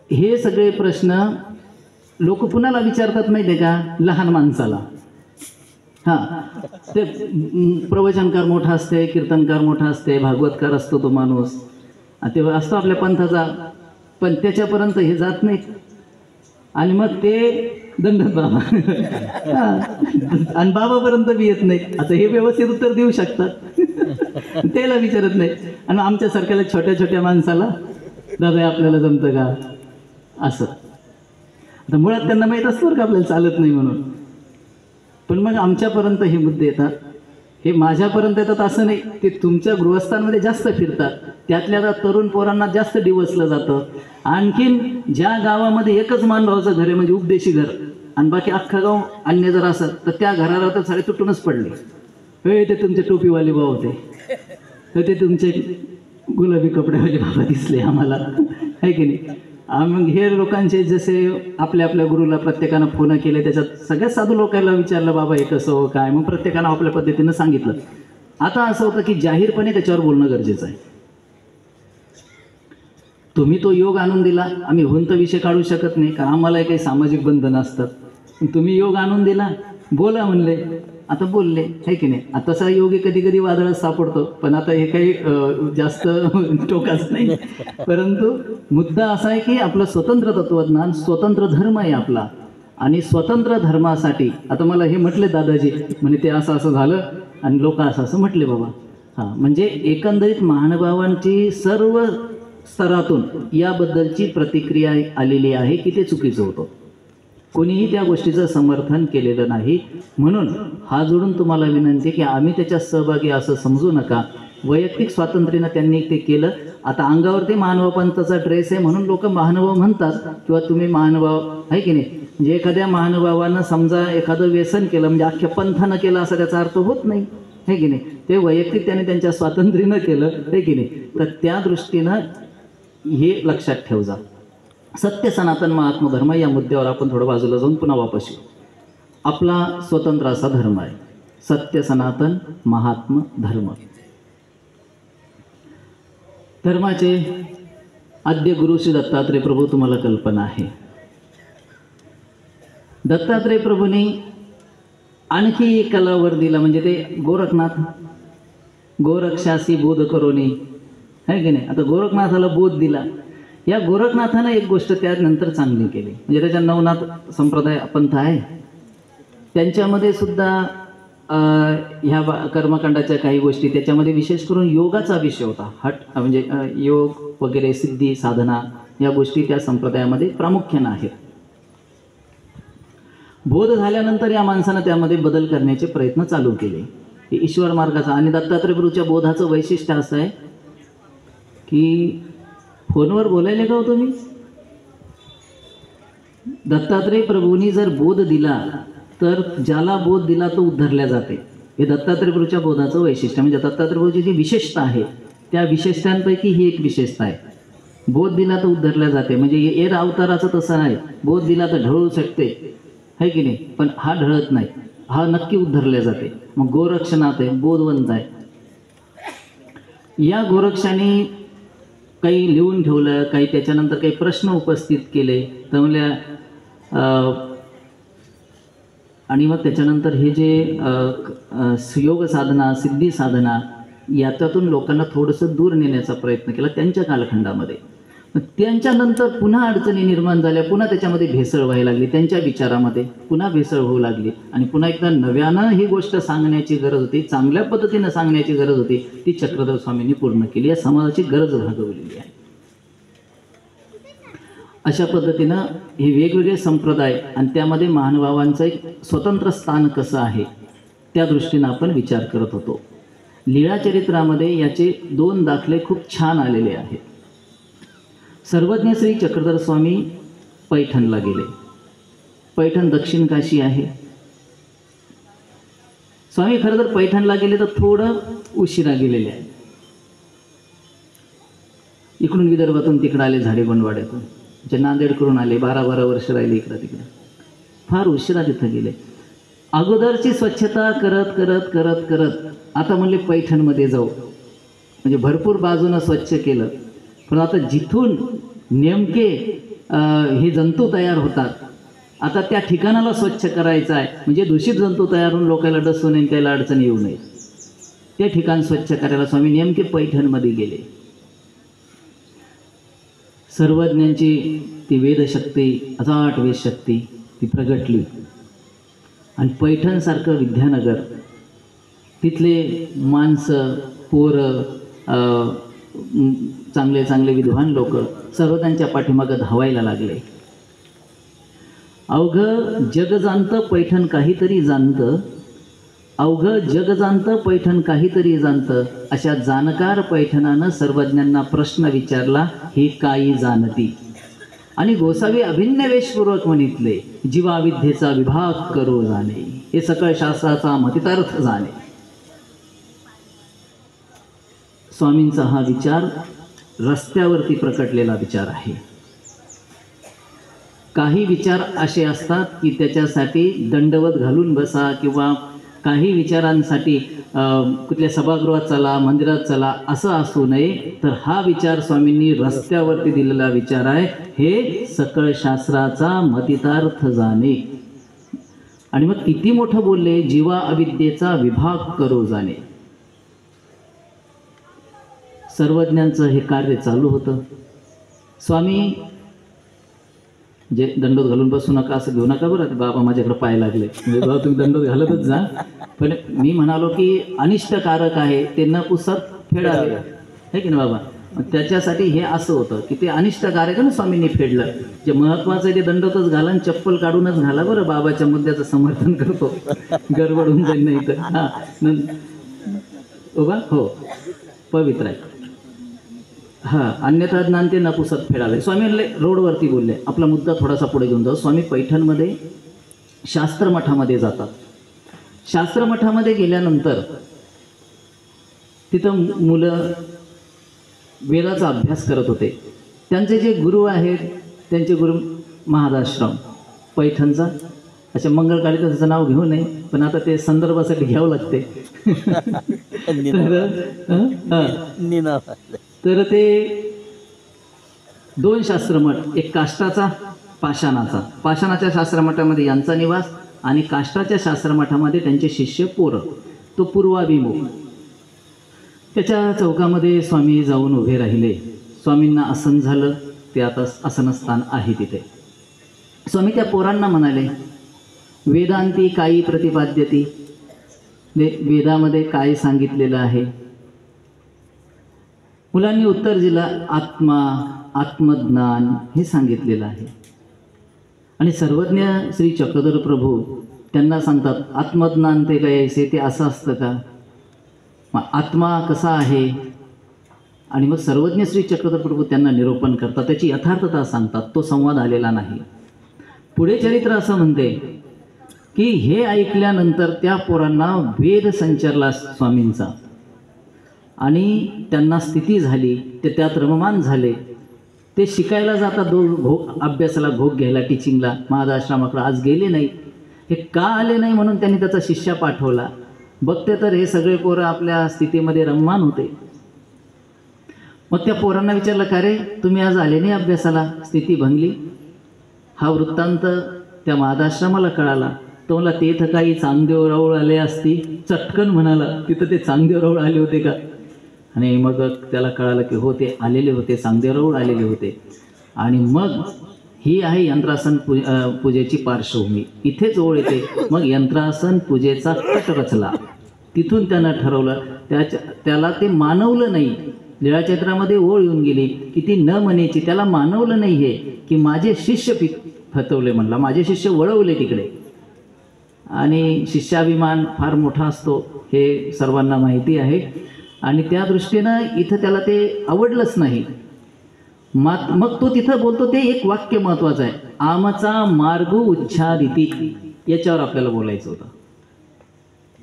हे सगळे प्रश्न लोक कुणाला विचारतात माहिती आहे का, लहान माणसाला. हां, ते प्रवचनकार मोठा असते, कीर्तनकार मोठा असते, भागवतकार असतो तो माणूस, ते असतो आपल्या पंथाचा, पण त्याच्यापर्यंत हे जात नाहीत. आणि मग ते दंडत बाबा आणि बाबापर्यंत बी येत नाही. आता हे व्यवस्थित उत्तर देऊ शकतात, त्याला विचारत नाही. आणि आमच्यासारख्याला छोट्या छोट्या माणसाला दादा आपल्याला जमतं का, असं. आता मुळात त्यांना माहीत असतं का आपल्याला चालत नाही म्हणून, पण मग आमच्यापर्यंत हे मुद्दे येतात. हे माझ्यापर्यंत येतात असं नाही, ते तुमच्या गृहस्थांमध्ये जास्त फिरतात. त्यातल्या तरुण पोरांना जास्त डिवसलं जातं. आणखीन ज्या गावामध्ये एकच मानभावाचं घर आहे म्हणजे उपदेशी घर, आणि बाकी अख्खा गाव अन्य जर असत तर त्या घराला तर साडे तुटूनच पडले. हे ते तुमचे टोपीवाले भाऊ होते, तर ते तुमचे गुलाबी कपड्यावाले बाबा दिसले आम्हाला, आहे की नाही. मग हे लोकांचे जसे आपल्या आपल्या गुरुला प्रत्येकानं फोन केले, त्याच्यात सगळ्यात साधू लोकांना विचारलं बाबा हे कसं हो काय, मग प्रत्येकानं आपल्या पद्धतीनं सांगितलं. आता असं होतं की जाहीरपणे त्याच्यावर बोलणं गरजेचं आहे. तुम्ही तो योग आणून दिला, आम्ही हुंत विषय काढू शकत नाही कारण आम्हाला काही सामाजिक बंधनं असतात. तुम्ही योग आणून दिला, बोला म्हणले, आता बोलले, आहे की नाही. आता तसा योग कधी कधी वादळात सापडतो, पण आता हे काही जास्त टोकाच नाही. परंतु मुद्दा असा आहे की आपलं स्वतंत्र तत्त्वज्ञान, स्वतंत्र धर्म आहे आपला, आणि स्वतंत्र धर्मासाठी आता मला हे म्हटले दादाजी म्हणजे ते असं असं झालं आणि लोक असं असं म्हटले बाबा. हां, म्हणजे एकंदरीत महानुभावांची सर्व स्तरातून याबद्दलची प्रतिक्रिया आलेली आहे की ते चुकीचं होतं. कोणीही त्या गोष्टीचं समर्थन केलेलं नाही. म्हणून हा जोडून तुम्हाला विनंती की आम्ही त्याच्यात सहभागी असं समजू नका. वैयक्तिक स्वातंत्र्यानं त्यांनी ते केलं. आता अंगावरती महानुभाव पंथाचा ड्रेस आहे म्हणून लोक महानुभाव म्हणतात, किंवा तुम्ही महानुभाव, आहे की नाही. म्हणजे एखाद्या महानुभावानं समजा एखादं व्यसन केलं म्हणजे अख्ख्या पंथानं केलं असं त्याचा अर्थ होत नाही, आहे की नाही. ते वैयक्तिक त्याने त्यांच्या स्वातंत्र्यानं केलं, आहे की नाही. तर त्या दृष्टीनं हे लक्षात ठेव जा. सत्य सनातन महात्म धर्म या मुद्द्यावर आपण थोडं बाजूला जाऊन पुन्हा वापस येऊ. आपला स्वतंत्र असा धर्म आहे सत्य सनातन महात्म धर्म. धर्माचे आद्य गुरु श्री दत्तात्रेय प्रभू, तुम्हाला कल्पना आहे. दत्तात्रेय प्रभूंनी आणखी एक कला वर दिला म्हणजे ते गोरखनाथ. गोरक्षासी बोध करोनी, आहे की नाही. आता गोरखनाथाला बोध दिला. या गोरखनाथानं एक गोष्ट त्यानंतर चांगली केली, म्हणजे त्याच्या नवनाथ संप्रदाय पंथ आहे, त्यांच्यामध्ये सुद्धा ह्या कर्मकांडाच्या काही गोष्टी, त्याच्यामध्ये विशेष करून योगाचा विषय होता. म्हणजे योग वगैरे, सिद्धी साधना, या गोष्टी त्या संप्रदायामध्ये प्रामुख्यानं आहेत. बोध झाल्यानंतर या माणसानं त्यामध्ये बदल करण्याचे प्रयत्न चालू केले. ईश्वर मार्गाचा आणि दत्तात्रय प्रभूच्या बोधाचं वैशिष्ट्य असं आहे की फोनवर बोलायला का हो तुम्ही, दत्तात्रय प्रभूंनी जर बोध दिला तर ज्याला बोध दिला तो उद्धरल्या जाते. हे दत्तात्रय प्रभूच्या बोधाचं वैशिष्ट्य. म्हणजे दत्तात्रय प्रभूची जी विशेषता आहे त्या विशेषतांपैकी ही एक विशेषता आहे. बोध दिला तर उद्धरल्या जाते. म्हणजे एर अवताराचं तसं नाही, बोध दिला तर ढळू शकते, है की नाही, पण हा ढळत नाही, हा नक्की उद्धरल्या जाते. मग गोरक्षनाथ आहे, बोधवंत आहे. या गोरक्षाने काही लिहून ठेवलं, काही त्याच्यानंतर काही प्रश्न उपस्थित केले तर म्हणल्या, आणि मग त्याच्यानंतर हे जे योग साधना, सिद्धी साधना, याच्यातून लोकांना थोडंसं दूर नेण्याचा प्रयत्न केला त्यांच्या कालखंडामध्ये. त्यांच्यानंतर पुन्हा अडचणी निर्माण झाल्या, पुन्हा त्याच्यामध्ये भेसळ व्हायला लागली, त्यांच्या विचारामध्ये पुन्हा भेसळ होऊ लागली आणि पुन्हा एकदा नव्यानं ही गोष्ट सांगण्याची गरज होती, चांगल्या पद्धतीनं सांगण्याची गरज होती, ती चक्रधर स्वामींनी पूर्ण केली. या समाजाची गरज भागवलेली आहे. अशा पद्धतीनं हे वेगवेगळे संप्रदाय आणि त्यामध्ये महानुभावांचं एक स्वतंत्र स्थान कसं आहे त्या दृष्टीनं आपण विचार करत होतो. लीळाचरित्रामध्ये याचे 2 दाखले खूप छान आलेले आहेत. सर्वज्ञ श्री चक्रधर स्वामी पैठणला गेले. पैठण दक्षिण काशी आहे. स्वामी खरं तर पैठणला गेले तर थोडं उशिरा गेलेले आहे. इकडून विदर्भातून तिकडं आले, झाडेबंडवाड्यातून, म्हणजे नांदेडकडून आले, 12-12 वर्ष राहिले इकडं तिकडं, फार उशिरा तिथं गेले. अगोदरची स्वच्छता करत करत करत करत आता म्हणले पैठणमध्ये जाऊ, म्हणजे भरपूर बाजूनं स्वच्छ केलं. पण आता जिथून नेमके हे जंतू तयार होतात, आता त्या ठिकाणाला स्वच्छ करायचं आहे, म्हणजे दूषित जंतू तयार होऊन लोकांना डसू नये, त्याला अडचण येऊ नये, ते ठिकाण स्वच्छ करायला स्वामी नेमके पैठणमध्ये गेले. सर्वज्ञांची ती वेदशक्ती, अजाट वेदशक्ती ती प्रगटली आणि पैठणसारखं विद्यानगर, तिथले माणसं, पोरं, चांगले चांगले विद्वान लोक सर्व त्यांच्या पाठीमागं धावायला लागले. अवघं जग जाणतं पैठण काहीतरी जाणतं, अवघं जग जाणतं पैठण काहीतरी जाणतं, अशा जाणकार पैठणानं सर्वज्ञांना प्रश्न विचारला, हे काही जाणती. आणि गोसावी अभिन्न वेशपूर्वक म्हणितले, जीवाविद्येचा विभाग करो जाणे, हे सकळ शास्त्राचा मतितार्थ जाणे. स्वामींचा हा विचार रस्त्यावरती प्रकटलेला विचार आहे. काही विचार असे असतात की त्याच्यासाठी दंडवत घालून बसा, किंवा काही विचारांसाठी कुठल्या सभागृहात चला, मंदिरात चला, असं असू नये. तर हा विचार स्वामींनी रस्त्यावरती दिलेला विचार आहे. हे सकळ शास्त्राचा मतितार्थ जाणे. आणि मग किती मोठं बोलले, जीवा अविद्येचा विभाग करो जाणे. सर्वज्ञांचं हे कार्य चालू होतं. स्वामी जे दंडोत घालून बसू नका, असं घेऊ नका बरं, बाबा माझ्याकडे पाय लागले, म्हणजे बाबा तुम्ही दंडोत घालतच जा, पण मी म्हणालो की अनिष्टकारक आहे ते न पुसत फेडावे, है की नाही बाबा. त्याच्यासाठी हे असं होतं की ते अनिष्टकारक ना स्वामींनी फेडलं. जे महत्त्वाचं ते दंडोतच घाला आणि चप्पल काढूनच घाला बरं, बाबाच्या मुद्द्याचं समर्थन करतो, गडबड होऊन जाईल नाही तर. हां बाबा, हो पवित्र आहे. हां, अन्यथा ज्ञान ते नपुसत फेडावे. स्वामी रोडवरती बोलले. आपला मुद्दा थोडासा पुढे घेऊन जाऊ. स्वामी पैठणमध्ये शास्त्रमठामध्ये जातात. शास्त्रमठामध्ये गेल्यानंतर तिथं मुलं वेदाचा अभ्यास करत होते. त्यांचे जे गुरु आहेत, त्यांचे गुरु महादाश्रम पैठणचा. अच्छा, मंगळकाळी त्याचं नाव घेऊ नये, पण आता ते संदर्भासाठी घ्यावं लागते. तर ते 2 शास्त्रमठ, एक काष्टाचा, पाषाणाचा. पाषाणाच्या शास्त्रमठामध्ये यांचा निवास आणि काष्टाच्या शास्त्रमठामध्ये त्यांचे शिष्य पोरं, तो पूर्वाभिमुख. त्याच्या चौकामध्ये स्वामी जाऊन उभे राहिले. स्वामींना आसन झालं, ते आता आसनस्थान आहे तिथे. स्वामी त्या पोरांना म्हणाले, वेदांती काही प्रतिपाद्यती, वेदामध्ये काय सांगितलेलं आहे? मुलांनी उत्तर दिलं, आत्मा, आत्मज्ञान हे सांगितलेलं आहे. आणि सर्वज्ञ श्री चक्रधर प्रभू त्यांना सांगतात, आत्मज्ञान ते काय ते असं असतं का? मग आत्मा कसा आहे? आणि मग सर्वज्ञ श्री चक्रधर प्रभू त्यांना निरूपण करतात, त्याची यथार्थता सांगतात. तो संवाद आलेला नाही. पुढे चरित्र असं म्हणते की हे ऐकल्यानंतर त्या पोरांना वेद संचरला स्वामींचा आणि त्यांना स्थिती झाली, ते त्यात रममान झाले. ते शिकायला जातात, अभ्यासाला घोक घ्यायला, टीचिंगला महादाश्रमाकडे आज गेले नाही. हे का आले नाही म्हणून त्यांनी त्याचा शिष्य पाठवला. बघते तर हे सगळे पोरं आपल्या स्थितीमध्ये रममान होते. मग त्या पोरांना विचारलं, का रे तुम्ही आज आले नाही अभ्यासाला, स्थिती भंगली? हा वृत्तांत त्या महादाश्रमाला कळाला. तो मला तेथ काही चांगदेव राऊळ आले असती, चटकन म्हणाला, तिथं ते चांगदेव राऊळ आले होते का? आणि मग त्याला कळालं की हो ते आलेले होते, चांगदेव राऊळ आलेले होते. आणि मग ही आहे यंत्रासन पूजेची पार्श्वभूमी. इथेच ओळ येते. मग यंत्रासन पूजेचा कट रचला. तिथून त्यानं ठरवलं, त्याला ते मानवलं नाही. लीळाचैत्रामध्ये ओळ येऊन गेली की ती न म्हणेची, त्याला मानवलं नाही हे की माझे शिष्य फतवले म्हणला, माझे शिष्य वळवले तिकडे. आणि शिष्याभिमान फार मोठा असतो हे सर्वांना माहिती आहे. आणि त्या दृष्टीनं इथं त्याला ते आवडलंच नाही. मग तो तिथं बोलतो, ते एक वाक्य महत्त्वाचं आहे, आमचा मार्ग उच्छादिती. याच्यावर आपल्याला बोलायचं होतं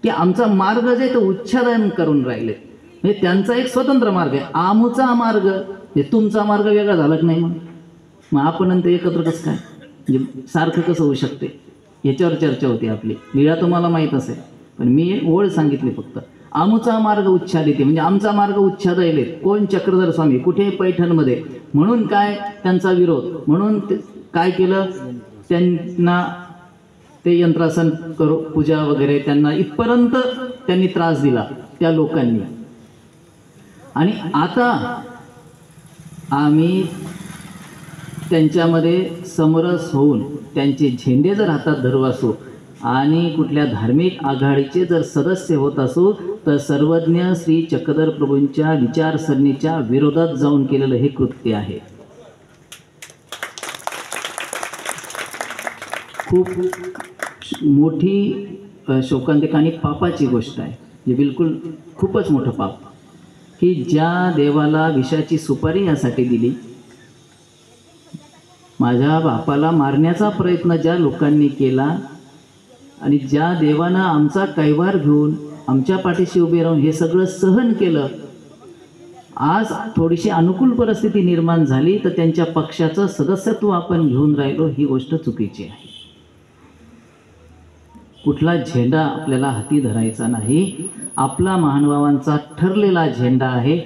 की आमचा मार्ग जे तो उच्छादन करून राहिले, म्हणजे त्यांचा एक स्वतंत्र मार्ग आहे. आमचा मार्ग म्हणजे तुमचा मार्ग वेगळा झाला की नाही? मग आपण आणि ते एकत्र कसं काय, म्हणजे सारखं कसं होऊ शकते? याच्यावर चर्चा होती आपली. लीळा तुम्हाला माहीत असेल, पण मी एक ओळ सांगितली फक्त. आमचा मार्ग उच्छादिते म्हणजे आमचा मार्ग उच्छादले. कोण? चक्रधर स्वामी. कुठे? पैठणमध्ये. म्हणून काय त्यांचा विरोध? म्हणून काय केलं त्यांना? ते यंत्रासन करू पूजा वगैरे त्यांना इथपर्यंत त्यांनी त्रास दिला त्या लोकांनी. आणि आता आम्ही त्यांच्यामध्ये समरस होऊन त्यांचे झेंडे जर हातात धरू असू आणि कुठल्या धार्मिक आघाडीचे जर सदस्य होत असू, तर सर्वज्ञ श्री चक्रधर प्रभूंच्या विचारसरणीच्या विरोधात जाऊन केलेलं हे कृत्य आहे. खूप मोठी शोकांतिक आणि पापाची गोष्ट आहे. हे बिलकुल खूपच मोठं पाप की ज्या देवाला विषाची सुपारी यासाठी दिली, माझ्या बापाला मारण्याचा प्रयत्न ज्या लोकांनी केला आणि ज्या देवानं आमचा कैवार घेऊन आमच्या पाठीशी उभे राहून हे सगळं सहन केलं, आज थोडीशी अनुकूल परिस्थिती निर्माण झाली तर त्यांच्या पक्षाचं सदस्यत्व आपण घेऊन राहिलो, ही गोष्ट चुकीची आहे. कुठला झेंडा आपल्याला हाती धरायचा नाही. आपला महानुभावांचा ठरलेला झेंडा आहे,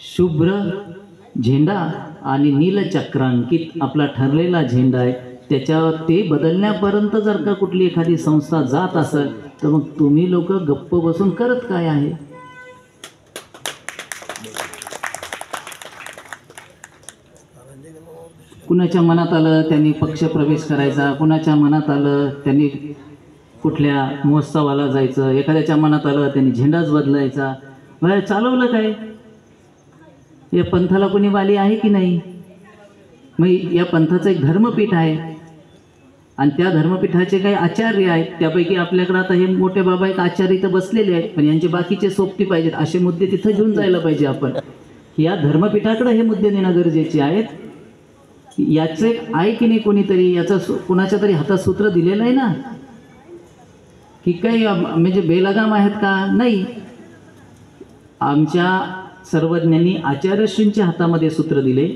शुभ्र झेंडा आणि नीलचक्रांकित आपला ठरलेला झेंडा आहे. त्याच्यावर ते बदलण्यापर्यंत जर का कुठली एखादी संस्था जात असेल तर मग तुम्ही लोक गप्प बसून करत काय आहे? कुणाच्या मनात आलं त्यांनी पक्ष प्रवेश करायचा, कुणाच्या मनात आलं त्यांनी कुठल्या महोत्सवाला जायचं, एखाद्याच्या मनात आलं त्यांनी झेंडाच बदलायचा. बाहेर चालवलं काय? या पंथाला कोणी वाली आहे की नाही? मग या पंथाचं एक धर्मपीठ आहे आणि त्या धर्मपीठाचे काही आचार्य आहेत. त्यापैकी आपल्याकडे आता हे मोठे बाबा एक आचार्य इथं बसलेले आहेत, पण यांचे बाकीचे सोबती पाहिजेत. असे मुद्दे तिथं घेऊन जायला पाहिजे आपण. या धर्मपीठाकडे हे मुद्दे नेणं गरजेचे आहेत. याचे आहे की नाही कोणीतरी, याचं कुणाच्या तरी हातात सूत्र दिलेलं आहे ना, की काही म्हणजे बेलगाम आहेत का? नाही. आमच्या सर्वज्ञांनी आचार्यश्रींच्या हातामध्ये सूत्र दिले.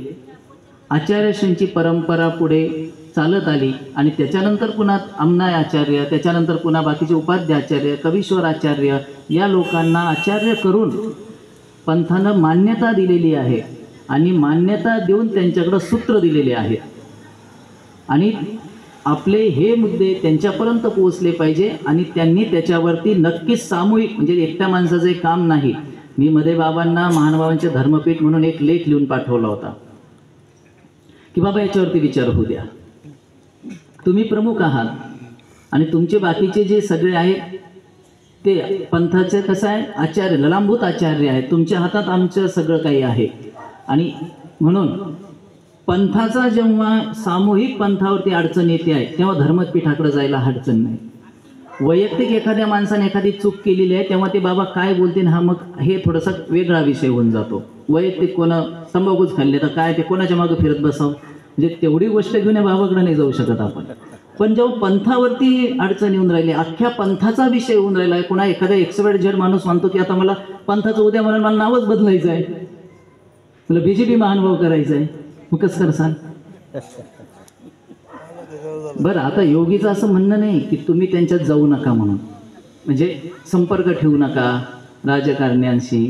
आचार्यश्रींची परंपरा पुढे चालत आली आणि त्याच्यानंतर पुन्हा अम्नाय आचार्य, त्याच्यानंतर पुन्हा बाकीचे उपाध्याय आचार्य, कवीश्वर आचार्य या लोकांना आचार्य करून पंथानं मान्यता दिलेली आहे आणि मान्यता देऊन त्यांच्याकडं सूत्र दिलेले आहेत. आणि आपले हे मुद्दे त्यांच्यापर्यंत पोहोचले पाहिजे आणि त्यांनी त्याच्यावरती नक्कीच सामूहिक, म्हणजे एकट्या माणसाचं काम नाही, मी मध्ये बाबांना महानुभावांचे धर्मपीठ म्हणून एक लेख लिहून पाठवला होता की बाबा याच्यावरती विचार होऊ द्या. तुम्ही प्रमुख आहात आणि तुमचे बाकीचे जे सगळे आहेत ते पंथाचे कसं आहे आचार्य, ललांभूत आचार्य आहेत. तुमच्या हातात आमचं सगळं काही आहे. आणि म्हणून पंथाचा जेव्हा सामूहिक पंथावरती अडचण येते आहे तेव्हा धर्मपीठाकडे जायला अडचण नाही. वैयक्तिक एखाद्या माणसाने एखादी चूक केलेली आहे तेव्हा ते बाबा काय बोलतील हा मग हे थोडासा वेगळा विषय होऊन जातो. वैयक्तिक कोणा तंबाखूच खाल्ले तर काय ते कोणाच्या मागं फिरत बसावं, म्हणजे तेवढी गोष्ट घेऊन बाबाकडे नाही जाऊ शकत आपण. पण जेव्हा पंथावरती अडचण येऊन राहिली, अख्ख्या पंथाचा विषय होऊन राहिला आहे, कोणा एखादा XYZ माणूस म्हणतो की आता मला पंथाचं उद्या मला नावच बदलायचं आहे, मला BJP महानुभाव करायचं आहे, मग कसं करसाल? बरं, आता योगीचं असं म्हणणं नाही की तुम्ही त्यांच्यात जाऊ नका म्हणून, म्हणजे संपर्क ठेवू नका राजकारण्यांशी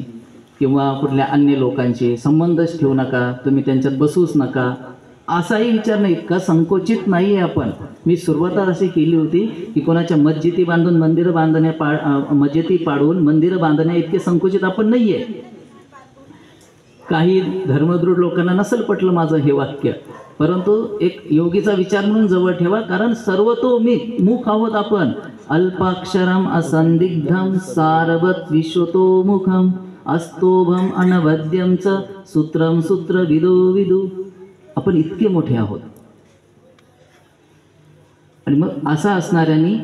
किंवा कुठल्या अन्य लोकांशी, संबंधच ठेवू नका, तुम्ही त्यांच्यात बसूच नका, असाही विचार नाही. इतका संकोचित नाही आहे आपण. मी सुरुवात अशी केली होती की कोणाच्या मस्जिदी बांधून मंदिरं मस्जिदी पाडून मंदिरं बांधण्या इतके संकोचित आपण नाही आहे. काही धर्मदृढ लोकांना नसेल पटलं माझं हे वाक्य, परंतु एक योगीचा विचार म्हणून जवळ ठेवा, कारण सर्वतोमुख मुख आहोत आपण. अल्पाक्षरम असंदिग्धम सारवत विश्वतोमुखम अस्तोभम अनवद्यम च सूत्रम सूत्र विदो विदू. आपण इतके मोठे आहोत. आणि मग असा असणाऱ्यांनी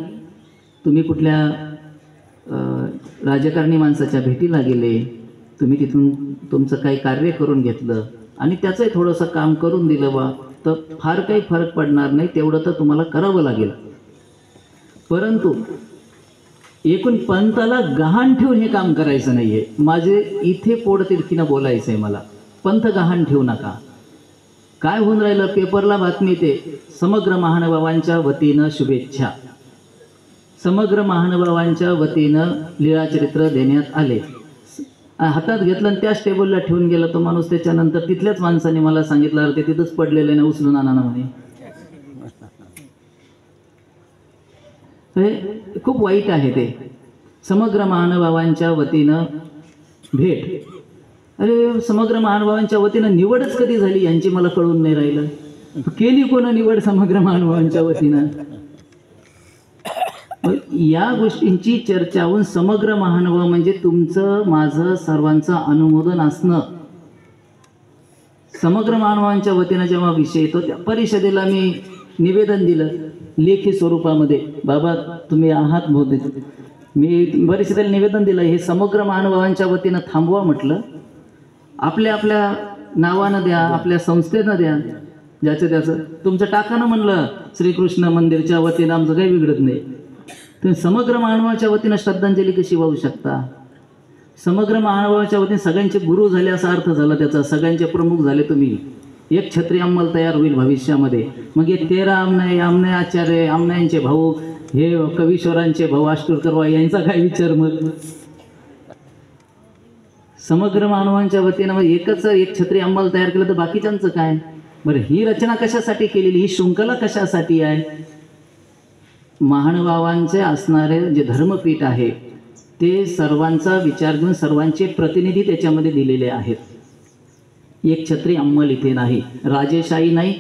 तुम्ही कुठल्या राजकारणी माणसाच्या भेटीला गेले, तुम्ही तिथून तुमचं काही कार्य करून घेतलं आणि त्याचंही थोडंसं काम करून दिलं बा, तर फार काही फरक पडणार नाही, तेवढं तर तुम्हाला करावं लागेल. परंतु एकूण पंथाला गहाण ठेवून हे काम करायचं नाही आहे. माझे इथे पोटतिडकीनं बोलायचं आहे मला, पंथ गहाण ठेवू नका. काय होऊन राहिलं, पेपरला बातमी येते, समग्र महानुभावांच्या वतीनं शुभेच्छा, समग्र महानुभावांच्या वतीनं लीळाचरित्र देण्यात आले. हातात घेतलं आणि त्याच टेबलला ठेवून गेला तो माणूस. त्याच्यानंतर तिथल्याच माणसाने मला सांगितलं ते तिथंच पडलेलं नाही, उचलून आणा ना म्हणे. हे खूप वाईट आहे. ते समग्र महानुभावांच्या वतीनं भेट, अरे समग्र महानुभावांच्या वतीनं निवडच कधी झाली यांची मला कळून नाही राहिलं. केली कोण निवड समग्र महानुभावांच्या वतीनं? या गोष्टींची चर्चा होऊन समग्र महानुभाव म्हणजे तुमचं माझं सर्वांचं अनुमोदन असणं. समग्र महानुभावांच्या वतीनं जेव्हा विषय येतो त्या परिषदेला मी निवेदन दिलं लेखी स्वरूपामध्ये, बाबा तुम्ही आहात बहुतेक, मी परिषदेला निवेदन दिलं हे समग्र महानुभावांच्या वतीनं थांबवा म्हटलं. आपल्या आपल्या नावानं द्या, आपल्या संस्थेनं द्या, ज्याचं त्याचं तुमचं टाकानं म्हणलं श्रीकृष्ण मंदिरच्या वतीनं आमचं काही बिघडत नाही. तुम्ही समग्र महानुभावाच्या वतीनं श्रद्धांजली कशी वाहू शकता? समग्र महानुभावाच्या वतीने सगळ्यांचे गुरु झाले असा अर्थ झाला त्याचा, सगळ्यांचे प्रमुख झाले तुम्ही. एक छत्री अंमल तयार होईल भविष्यामध्ये. मग हे 13 आमने आचार्य, आमनायांचे भाऊ, हे कवीश्वरांचे भाऊ आष्टूरकर यांचा काय विचार? मग समग्र महानुभावांच्या वतीनं मग एक छत्री अंमल तयार केलं तर बाकीच्यांचं काय? बरं, ही रचना कशासाठी केलेली, ही शृंखला कशासाठी आहे? महानुभावांचे असणारे जे धर्मपीठ आहे ते सर्वांचा विचार घेऊन सर्वांचे प्रतिनिधी त्याच्यामध्ये दिलेले आहेत. एक छत्री अंमल इथे नाही, राजेशाही नाही,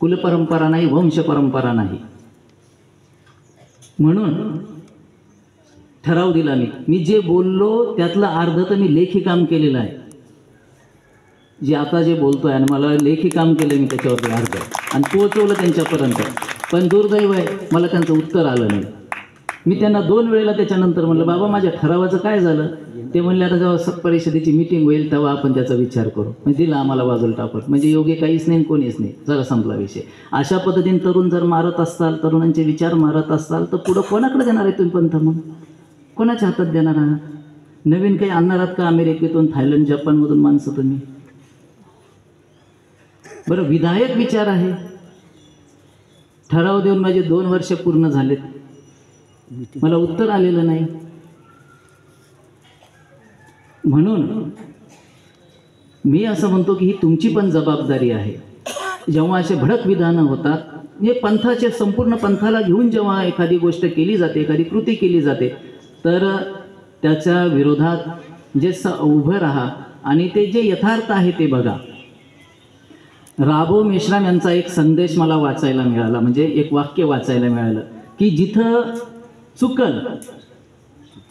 कुलपरंपरा नाही, वंशपरंपरा नाही. म्हणून ठराव दिला मी जे बोललो त्यातलं अर्ध तर मी लेखी काम केलेलं आहे. जे आता जे बोलतोय आणि मला लेखी काम केलं मी त्याच्यावरती अर्ध आणि पोहोचवलं त्यांच्यापर्यंत. पण दुर्दैव आहे मला त्यांचं उत्तर आलं नाही. मी त्यांना 2 वेळेला त्याच्यानंतर म्हणलं बाबा माझ्या ठरावाचं काय झालं? ते म्हणले आता जेव्हा परिषदेची मीटिंग होईल तेव्हा आपण त्याचा विचार करू. म्हणजे दिला आम्हाला बाजूला टाकून, म्हणजे योग्य काहीच नाही कोणीच नाही, जरा संपला विषय. अशा पद्धतीने तरुण जर मारत असताल, तरुणांचे विचार मारत असताल तर पुढं कोणाकडे देणार आहे तुम्ही पंथ? मग कोणाच्या हातात देणार आहात? नवीन काही आणणार आहात का अमेरिकेतून, थायलंड, जपानमधून माणसं तुम्ही? बरं, विधायक विचार आहे. ठराव देऊन माझे 2 वर्ष पूर्ण झालेत, मला उत्तर आलेलं नाही. म्हणून मी असं म्हणतो की ही तुमची पण जबाबदारी आहे. जेव्हा असे भडक विधानं होतात, हे पंथाचे संपूर्ण पंथाला घेऊन जेव्हा एखादी गोष्ट केली जाते, एखादी कृती केली जाते, तर त्याच्या विरोधात जे उभं राहा आणि ते जे यथार्थ आहे ते बघा. राबो मेश्राम यांचा एक संदेश मला वाचायला मिळाला, म्हणजे एक वाक्य वाचायला मिळालं की जिथं चुकल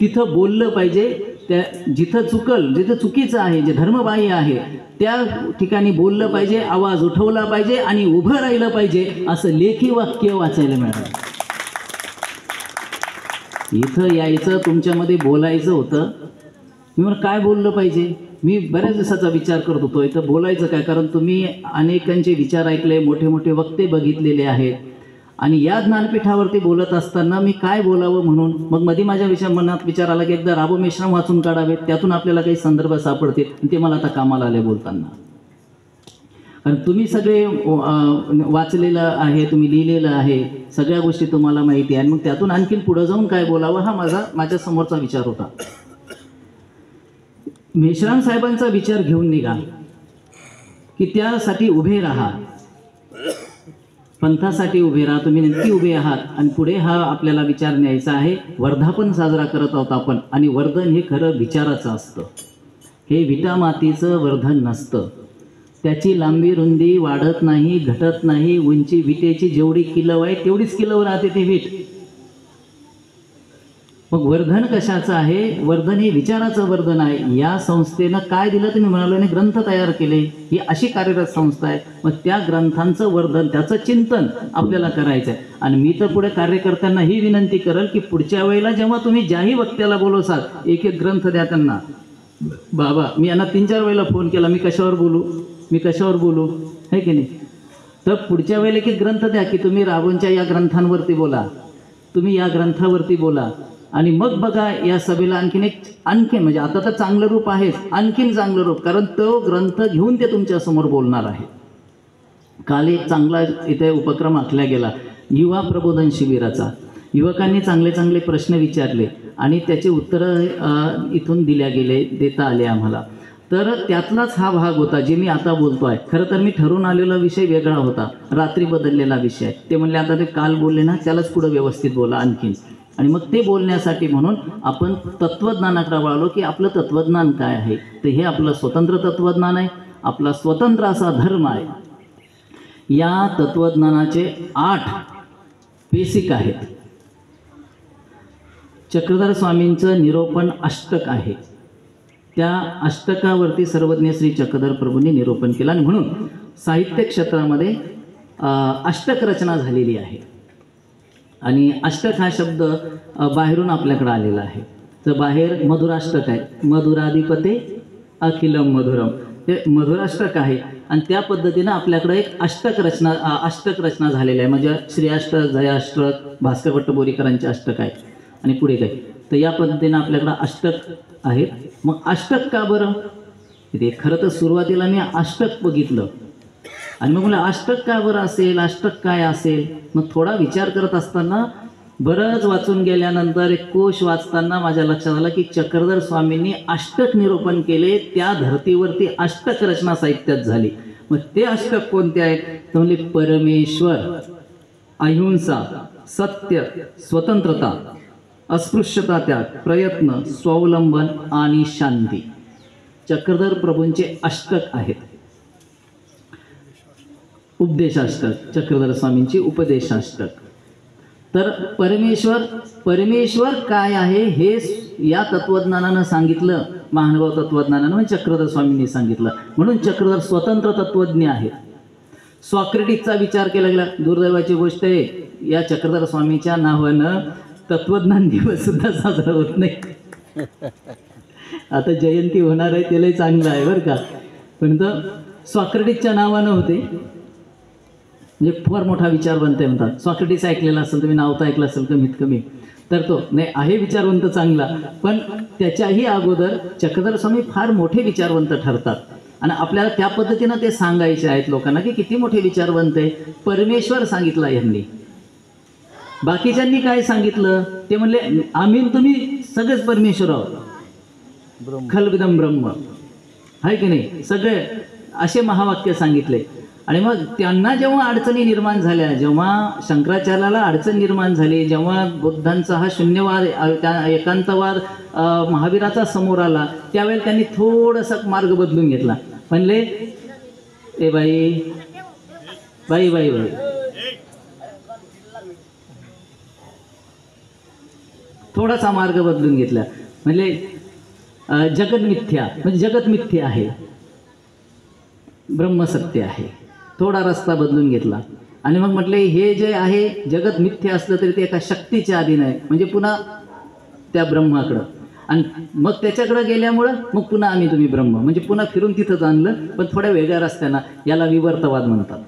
तिथं बोललं पाहिजे, त्या जिथं चुकल, जिथं चुकीचं आहे, जे धर्मबाह्य आहे त्या ठिकाणी बोललं पाहिजे, आवाज उठवला पाहिजे आणि उभं राहिलं पाहिजे, असं लेखी वाक्य वाचायला मिळालं. इथं यायचं, तुमच्यामध्ये बोलायचं होतं. मी म्हणून काय बोललं पाहिजे, मी बऱ्याच दिवसाचा विचार करत होतो इथं बोलायचं काय, कारण तुम्ही अनेकांचे विचार ऐकले, मोठे मोठे वक्ते बघितलेले आहेत आणि या ज्ञानपीठावरती बोलत असताना मी काय बोलावं म्हणून मग मध्ये माझ्या मनात विचार आला की एकदा राबो मेश्राम वाचून काढावेत, त्यातून आपल्याला काही संदर्भ सापडतील. ते मला आता कामाला आले बोलताना, कारण तुम्ही सगळे वाचलेलं आहे, तुम्ही लिहिलेलं आहे, सगळ्या गोष्टी तुम्हाला माहिती आहे. मग त्यातून आणखीन पुढे जाऊन काय बोलावं हा माझ्या समोरचा विचार होता. मेश्राम साहेबांचा विचार घेऊन निघा की त्यासाठी उभे राहा, पंथासाठी उभे राहा, तुम्ही नक्की उभे आहात. आणि पुढे हा आपल्याला विचार न्यायचा आहे. वर्धापन साजरा करत आहोत आपण, आणि वर्धन हे खरं विचाराचं असतं, हे विटा मातीचं वर्धन नसतं. त्याची लांबी रुंदी वाढत नाही, घटत नाही. उंची विटेची जेवढी किलव आहे तेवढीच किलव राहते ती वीट. मग वर्धन कशाचं आहे, वर्धन हे विचाराचं वर्धन आहे. या संस्थेनं काय दिलं तुम्ही म्हणालो, ग्रंथ तयार केले, ही अशी कार्यरत संस्था आहे. मग त्या ग्रंथांचं वर्धन, त्याचं चिंतन आपल्याला करायचं आहे. आणि मी तर पुढे कार्यकर्त्यांना ही विनंती करेल की पुढच्या वेळेला जेव्हा तुम्ही ज्याही वक्त्याला बोलवसाल, एक एक ग्रंथ द्या त्यांना. बाबा मी यांना 3-4 वेळेला फोन केला, मी कशावर बोलू है की नाही. तर पुढच्या वेळेला एक एक ग्रंथ द्या की तुम्ही राबोंच्या या ग्रंथांवरती बोला, तुम्ही या ग्रंथावरती बोला. आणि मग बघा या सभेला आणखीन म्हणजे आता तर चांगलं रूप आहेच, आणखीन चांगलं रूप, कारण तो ग्रंथ घेऊन ते तुमच्यासमोर बोलणार आहे. काल एक चांगला इथे उपक्रम आखला गेला युवा प्रबोधन शिबिराचा. युवकांनी चांगले चांगले प्रश्न विचारले आणि त्याचे उत्तरं इथून देता आले आम्हाला. तर त्यातलाच हा भाग होता जे मी आता बोलतो आहे. खरं तर मी ठरवून आलेला विषय वेगळा होता, रात्री बदललेला विषय. ते म्हणले आता ते काल बोलले ना त्यालाच पुढं व्यवस्थित बोला आणखीन. आणि मग ते बोलण्यासाठी म्हणून आपण तत्त्वज्ञानाकडे वळालो की आपलं तत्त्वज्ञान काय आहे. तर हे आपलं स्वतंत्र तत्त्वज्ञान आहे, आपला स्वतंत्र असा धर्म आहे. या तत्त्वज्ञानाचे 8 बेसिक आहेत. चक्रधर स्वामींचं निरोपण अष्टक आहे, त्या अष्टकावरती सर्वज्ञ श्री चक्रधर प्रभूंनी निरोपण केलं. आणि म्हणून साहित्य क्षेत्रामध्ये अष्टक रचना झालेली आहे. आणि अष्टक हा शब्द बाहेरून आपल्याकडे आलेला आहे. तर बाहेर मधुराष्टक आहे, मधुराधिपते अखिलम मधुरम, ते मधुराष्टक आहे. आणि त्या पद्धतीनं आपल्याकडे एक अष्टक रचना झालेली आहे. म्हणजे श्रीअष्टक, जयाष्टक, भास्कर भट्टबोरीकरांचे अष्टक आहे आणि पुढे काय. तर या पद्धतीनं आपल्याकडं अष्टक आहेत. मग अष्टक का बरं, ते खरं तर सुरुवातीला मी अष्टक बघितलं आणि मग मला अष्टक का बरं असेल, अष्टक काय असेल. मग थोडा विचार करत असताना बरंच वाचून गेल्यानंतर एक कोश वाचताना माझ्या लक्षात आलं की चक्रधर स्वामींनी अष्टक निरूपण केले, त्या धर्तीवरती अष्टक रचना साहित्यात झाली. मग ते अष्टक कोणते आहेत तर म्हणजे परमेश्वर, अहिंसा, सत्य, स्वतंत्रता, अस्पृश्यता, त्याग, प्रयत्न, स्वावलंबन आणि शांती. चक्रधर प्रभूंचे अष्टक आहेत. उपदेशाष्टक, चक्रधर स्वामींची उपदेशाष्टक. तर परमेश्वर काय आहे हे या तत्वज्ञानानं सांगितलं, महानुभाव तत्वज्ञानानं म्हणजे चक्रधर स्वामींनी सांगितलं. म्हणून चक्रधर स्वतंत्र तत्वज्ञ आहेत. सॉक्रेटिसचा विचार केला गेला. दुर्दैवाची गोष्ट आहे या चक्रधर स्वामीच्या नावानं तत्वज्ञान दिवस सुद्धा साजरा होत नाही. आता जयंती होणार आहे त्यालाही चांगलं आहे बरं का, पण तर सॉक्रेटिसच्या नावानं होते. म्हणजे फार मोठा विचारवंत आहे म्हणतात. सॉक्रेटिस ऐकलेला असेल, तुम्ही नाव तर ऐकलं असेल कमीत कमी. तर तो नाही आहे विचारवंत चांगला, पण त्याच्याही अगोदर चक्रधर स्वामी फार मोठे विचारवंत ठरतात. आणि आपल्याला त्या पद्धतीनं ते सांगायचे आहेत लोकांना की किती मोठे विचारवंत आहे. परमेश्वर सांगितला यांनी. बाकीच्यांनी काय सांगितलं ते म्हणले आम्ही तुम्ही सगळेच परमेश्वर आहोत, खलविदम ब्रह्म आहे की नाही, सगळे असे महावाक्य सांगितले. आणि मग त्यांना जेव्हा अडचणी निर्माण झाल्या, जेव्हा शंकराचार्याला अडचण निर्माण झाली, जेव्हा बुद्धांचा हा शून्यवाद त्या एकांतवाद महावीराचा समोर आला, त्यावेळेला त्यांनी थोडासा मार्ग बदलून घेतला. म्हणले ए बाई बाई बाई बाई थोडासा मार्ग बदलून घेतला. म्हणजे जगत मिथ्या, म्हणजे जगत मिथ्य आहे, ब्रह्मसत्य आहे. थोडा रस्ता बदलून घेतला आणि मग म्हटले हे जे आहे जगत मिथ्य असलं तरी ते एका शक्तीच्या अधीन आहे, म्हणजे पुन्हा त्या ब्रह्माकडं. आणि मग त्याच्याकडे गेल्यामुळं मग पुन्हा आम्ही तुम्ही ब्रह्म, म्हणजे पुन्हा फिरून तिथंच आणलं, पण थोड्या वेगळ्या रस्त्यानं. याला विवर्तवाद म्हणतात.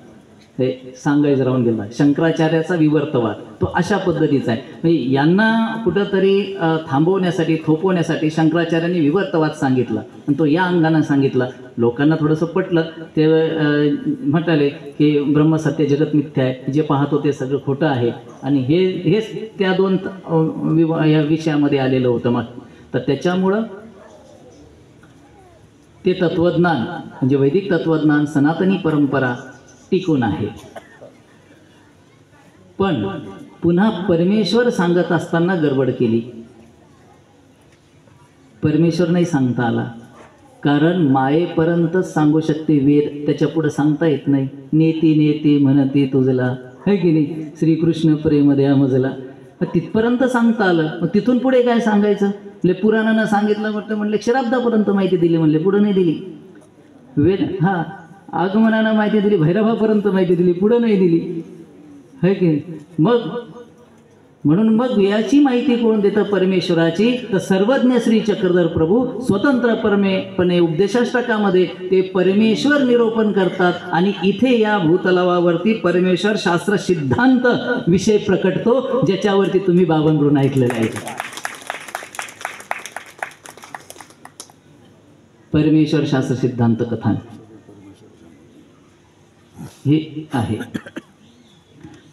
हे सांगायचं राहून गेला, शंकराचार्याचा विवर्तवाद तो अशा पद्धतीचा आहे. म्हणजे यांना कुठंतरी थांबवण्यासाठी, थोपवण्यासाठी शंकराचार्यांनी विवर्तवाद सांगितला आणि तो या अंगानं सांगितला. लोकांना थोडंसं पटलं. ते म्हणाले की ब्रह्मसत्य जगत मिथ्या आहे, जे पाहतो ते सगळं खोटं आहे. आणि हेच त्या दोन या विषयामध्ये आलेलं होतं. मग तर त्याच्यामुळं ते तत्वज्ञान म्हणजे वैदिक तत्वज्ञान, सनातनी परंपरा टिकून आहे. पण पुन्हा परमेश्वर सांगत असताना गडबड केली. परमेश्वर नाही सांगता आला, कारण मायेपर्यंतच सांगू शकते वेद, त्याच्या पुढे सांगता येत नाही. नेती नेती म्हणती तुझला, है की नाही, श्रीकृष्ण प्रेम द्या मजला, तिथपर्यंत सांगता आलं. मग तिथून पुढे काय सांगायचं? म्हणजे पुराणानं सांगितलं म्हटलं, म्हणले क्षराब्दापर्यंत माहिती दिली, म्हणले पुढं नाही दिली. वेद हा आगमनानं माहिती दिली, भैरवापर्यंत माहिती दिली, पुढं नाही दिली, है की. मग म्हणून मग याची माहिती कोण देतं? परमेश्वराची. तर सर्वज्ञ श्री चक्रधर प्रभू स्वतंत्रपणे उपदेशाष्टकामध्ये ते परमेश्वर निरूपण करतात. आणि इथे या भूतलावावरती परमेश्वर शास्त्र सिद्धांत विषय प्रकटतो, ज्याच्यावरती तुम्ही बाबनकडून ऐकलेलं आहे. परमेश्वर शास्त्र सिद्धांत कथान हे आहे.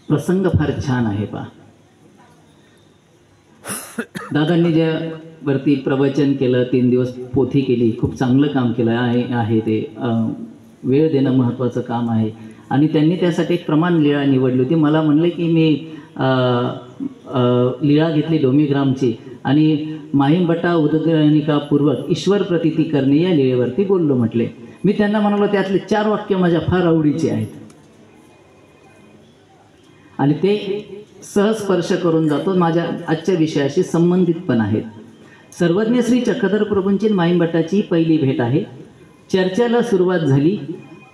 प्रसंग फार छान आहे पहा. दादांनी ज्या वरती प्रवचन केलं, 3 दिवस पोथी केली, खूप चांगलं काम केलं आहे. ते वेळ देणं महत्त्वाचं काम आहे. आणि त्यांनी त्यासाठी एक प्रमाण लीळा निवडली होती. मला म्हणले की मी लीळा घेतली डोमीग्रामची आणि माहीमभट्टा उदगनिकापूर्वक ईश्वर प्रतीती करणे या लीळेवरती बोललो म्हटले. मी त्यांना म्हणालो त्यातले 4 वाक्य माझ्या फार आवडीचे आहेत आणि ते सहज स्पर्श करून जातो, माझ्या आजच्या विषयाशी संबंधित पण आहेत. सर्वज्ञ श्री चक्रधर प्रभूंची माहीमभट्टाची पहिली भेट आहे. चर्चेला सुरुवात झाली.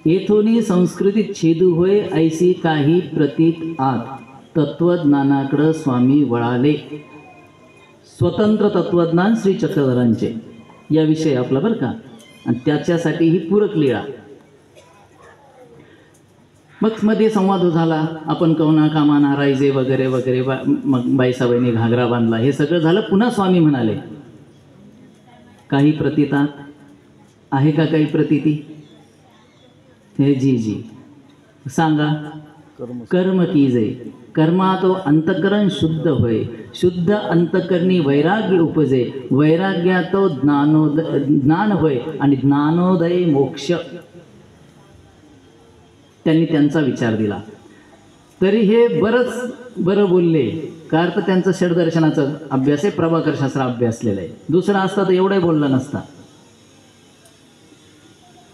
येथोनी संस्कृतीत छेदू होय ऐसी काही प्रतीत आत, तत्वज्ञानाकडं स्वामी वळाले. स्वतंत्र तत्वज्ञान श्री चक्रधरांचे या विषय आपला बरं का. आणि त्याच्यासाठी ही पूरक लीळा. मग मध्ये संवाद झाला. आपण कवना कामा नारायजे वगैरे वगैरे. मग बाईसाबाईंनी घागरा बांधला, हे सगळं झालं. पुन्हा स्वामी म्हणाले काही प्रतीतात आहे का? काही प्रतीती? हे जी जी सांगा. कर्म कीजे, कर्मा तो अंतकरण शुद्ध होय, शुद्ध अंतकरणी वैराग्य उपजे, वैराग्या तो ज्ञान होय आणि ज्ञानोदय मोक्ष. त्यांनी त्यांचा विचार दिला. तरी हे बरं बोलले, का अर्थ त्यांचं षडदर्शनाचा अभ्यास आहे, प्रभाकर शास्त्र अभ्यासलेलं आहे. दुसरा असता तर एवढंही बोलला नसता.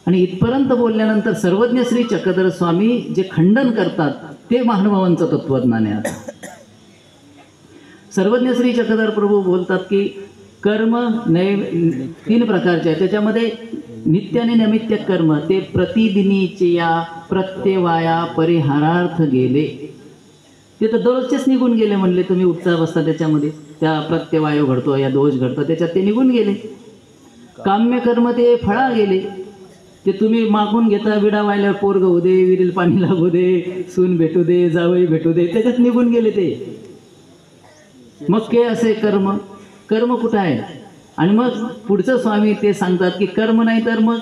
आणि इथपर्यंत बोलल्यानंतर सर्वज्ञ श्री चक्रधर स्वामी जे खंडन करतात ते महानुभावांचं तत्वज्ञान आहे. आता सर्वज्ञ श्री चक्रधर प्रभू बोलतात की कर्म 3 प्रकारचे आहे. त्याच्यामध्ये नित्य आणि नैमित्य कर्म ते प्रतिदिनीचे या प्रत्यवाया परिहारार्थ गेले. ते तर दररोजचेच निघून गेले म्हणले. तुम्ही उठता बसता त्याच्यामध्ये त्या प्रत्यवाय घडतो, या दोष घडतो, त्याच्यात ते निघून गेले. काम्य कर्म ते फळा गेले. ते तुम्ही मागून घेता, विडा वायल्यावर पोरग होऊ दे, विरील पाणी लागू दे, सून भेटू दे, जावई भेटू दे, त्याच्यात निघून गेले ते. मग के असे कर्म कुठं आहे? आणि मग पुढचं स्वामी ते सांगतात की कर्म नाही तर मग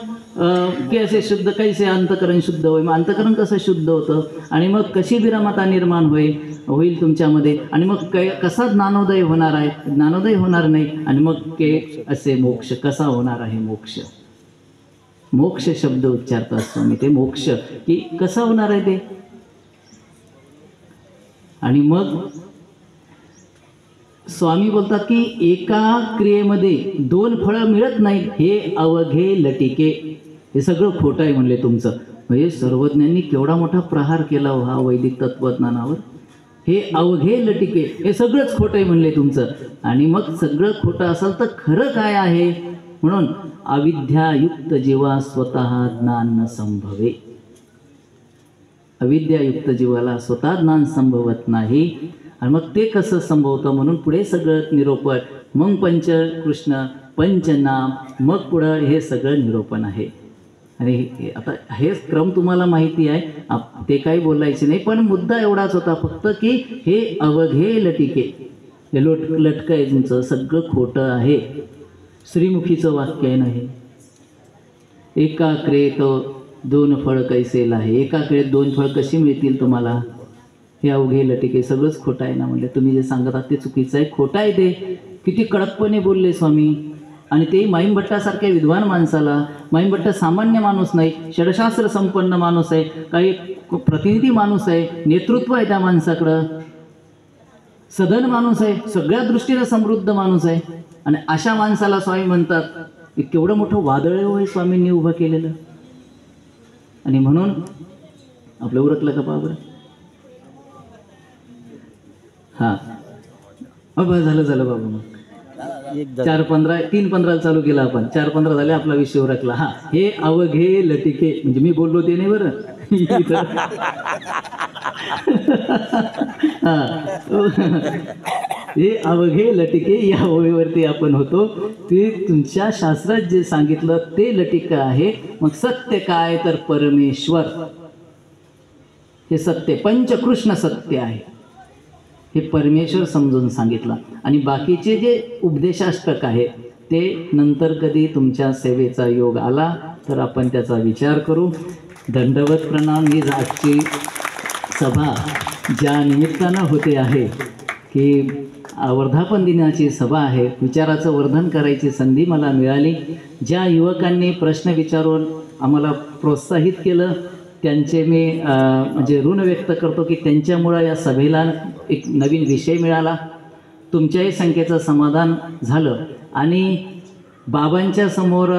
की असे शुद्ध कैसे अंतकरण शुद्ध होईल. मग अंतकरण कसं शुद्ध होतं आणि मग कशी विरामता निर्माण होईल तुमच्यामध्ये. आणि मग कसा ज्ञानोदय होणार आहे? ज्ञानोदय होणार नाही. आणि मग के असे मोक्ष कसा होणार आहे? मोक्ष मोक्ष शब्द उच्चारतात स्वामी. ते मोक्ष की कसं होणार आहे ते. आणि मग स्वामी बोलतात की एका क्रियेमध्ये 2 फळं मिळत नाहीत, हे अवघे लटिके. हे सगळं खोटं आहे म्हणले तुमचं. म्हणजे सर्वज्ञांनी केवढा मोठा प्रहार केला हा वैदिक तत्वज्ञानावर. हे अवघे लटिके, हे सगळंच खोटं आहे म्हणले तुमचं. आणि मग सगळं खोटं असेल तर खरं काय आहे. म्हणून अविद्यायुक्त जीवा स्वतः ज्ञान न संभवे. अविद्यायुक्त जीवाला स्वतः ज्ञान संभवत नाही. आणि मग ते कसं संभवतं म्हणून पुढे सगळं निरोपण, मग पंचकृष्ण पंचनाम, मग पुढं हे सगळं निरोपण आहे. आणि आता हेच क्रम तुम्हाला माहिती आहे, ते काही बोलायचे नाही. पण मुद्दा एवढाच होता फक्त की हे अवघे लटिके, हे लटकं आहे तुमचं, सगळं खोटं आहे. श्रीमुखीचं वाक्य आहे ना हे. एका क्रियेत 2 फळ कैसेल आहे. एका क्रियेत 2 फळ कशी मिळतील तुम्हाला. हे अवघे लटिके, सगळंच खोटं आहे ना म्हणजे. तुम्ही जे सांगत आहात ते चुकीचं आहे, खोटं आहे ते. किती कडकपणे बोलले स्वामी. आणि ते माईमभट्टासारख्या विद्वान माणसाला. माईमभट्ट सामान्य माणूस नाही, षडशास्त्र संपन्न माणूस आहे, काही प्रतिनिधी माणूस आहे, नेतृत्व आहे त्या माणसाकडं, सधन माणूस आहे, सगळ्या दृष्टीनं समृद्ध माणूस आहे. आणि अशा माणसाला स्वामी म्हणतात की केवढं मोठं वादळ होय स्वामींनी उभं केलेलं. आणि म्हणून आपलं उरकलं का बाबा. हां झालं बाबा. मग 4:15 3:15 चालू केला आपण. 4:15 झाले, आपला विषय उरकला. हा, हे अवघे लटिके म्हणजे मी बोललो ते नाही बरं. हे अवघे लटिके या ओळीवरती आपण होतो. ते तुमच्या शास्त्रात जे सांगितलं ते लटिका आहे. मग सत्य काय तर परमेश्वर हे सत्य, पंचकृष्ण सत्य आहे. हे परमेश्वर समजून सांगितलं. आणि बाकीचे जे उपदेशाष्टक आहे ते नंतर कधी तुमच्या सेवेचा योग आला तर आपण त्याचा विचार करू. दंडवत प्रणाम. ही आजची सभा ज्या निमित्तानं होते आहे की वर्धापन दिनाची सभा आहे, विचाराचं वर्धन करायची संधी मला मिळाली. ज्या युवकांनी प्रश्न विचारून आम्हाला प्रोत्साहित केलं त्यांचे मी म्हणजे ऋण व्यक्त करतो की त्यांच्यामुळं या सभेला एक नवीन विषय मिळाला. तुमच्याही संख्येचं समाधान झालं. आणि बाबांच्या समोर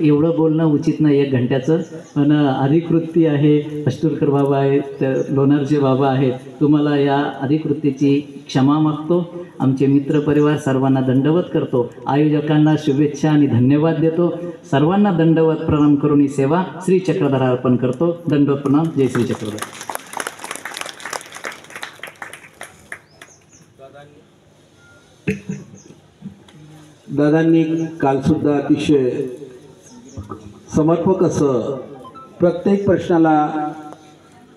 एवढं बोलणं उचित नाही 1 घंट्याचं, पण अधिकृती आहे, अष्टुरकर बाबा आहेत, लोणारचे बाबा आहेत, तुम्हाला या अधिकृतीची क्षमा मागतो. आमचे मित्रपरिवार सर्वांना दंडवत करतो. आयोजकांना शुभेच्छा आणि धन्यवाद देतो. सर्वांना दंडवत प्रणाम करून ही सेवा श्री चक्रधर अर्पण करतो. दंडवत प्रणाम. जय श्री चक्रधर. दादांनी कालसुद्धा अतिशय समर्पक असं प्रत्येक प्रश्नाला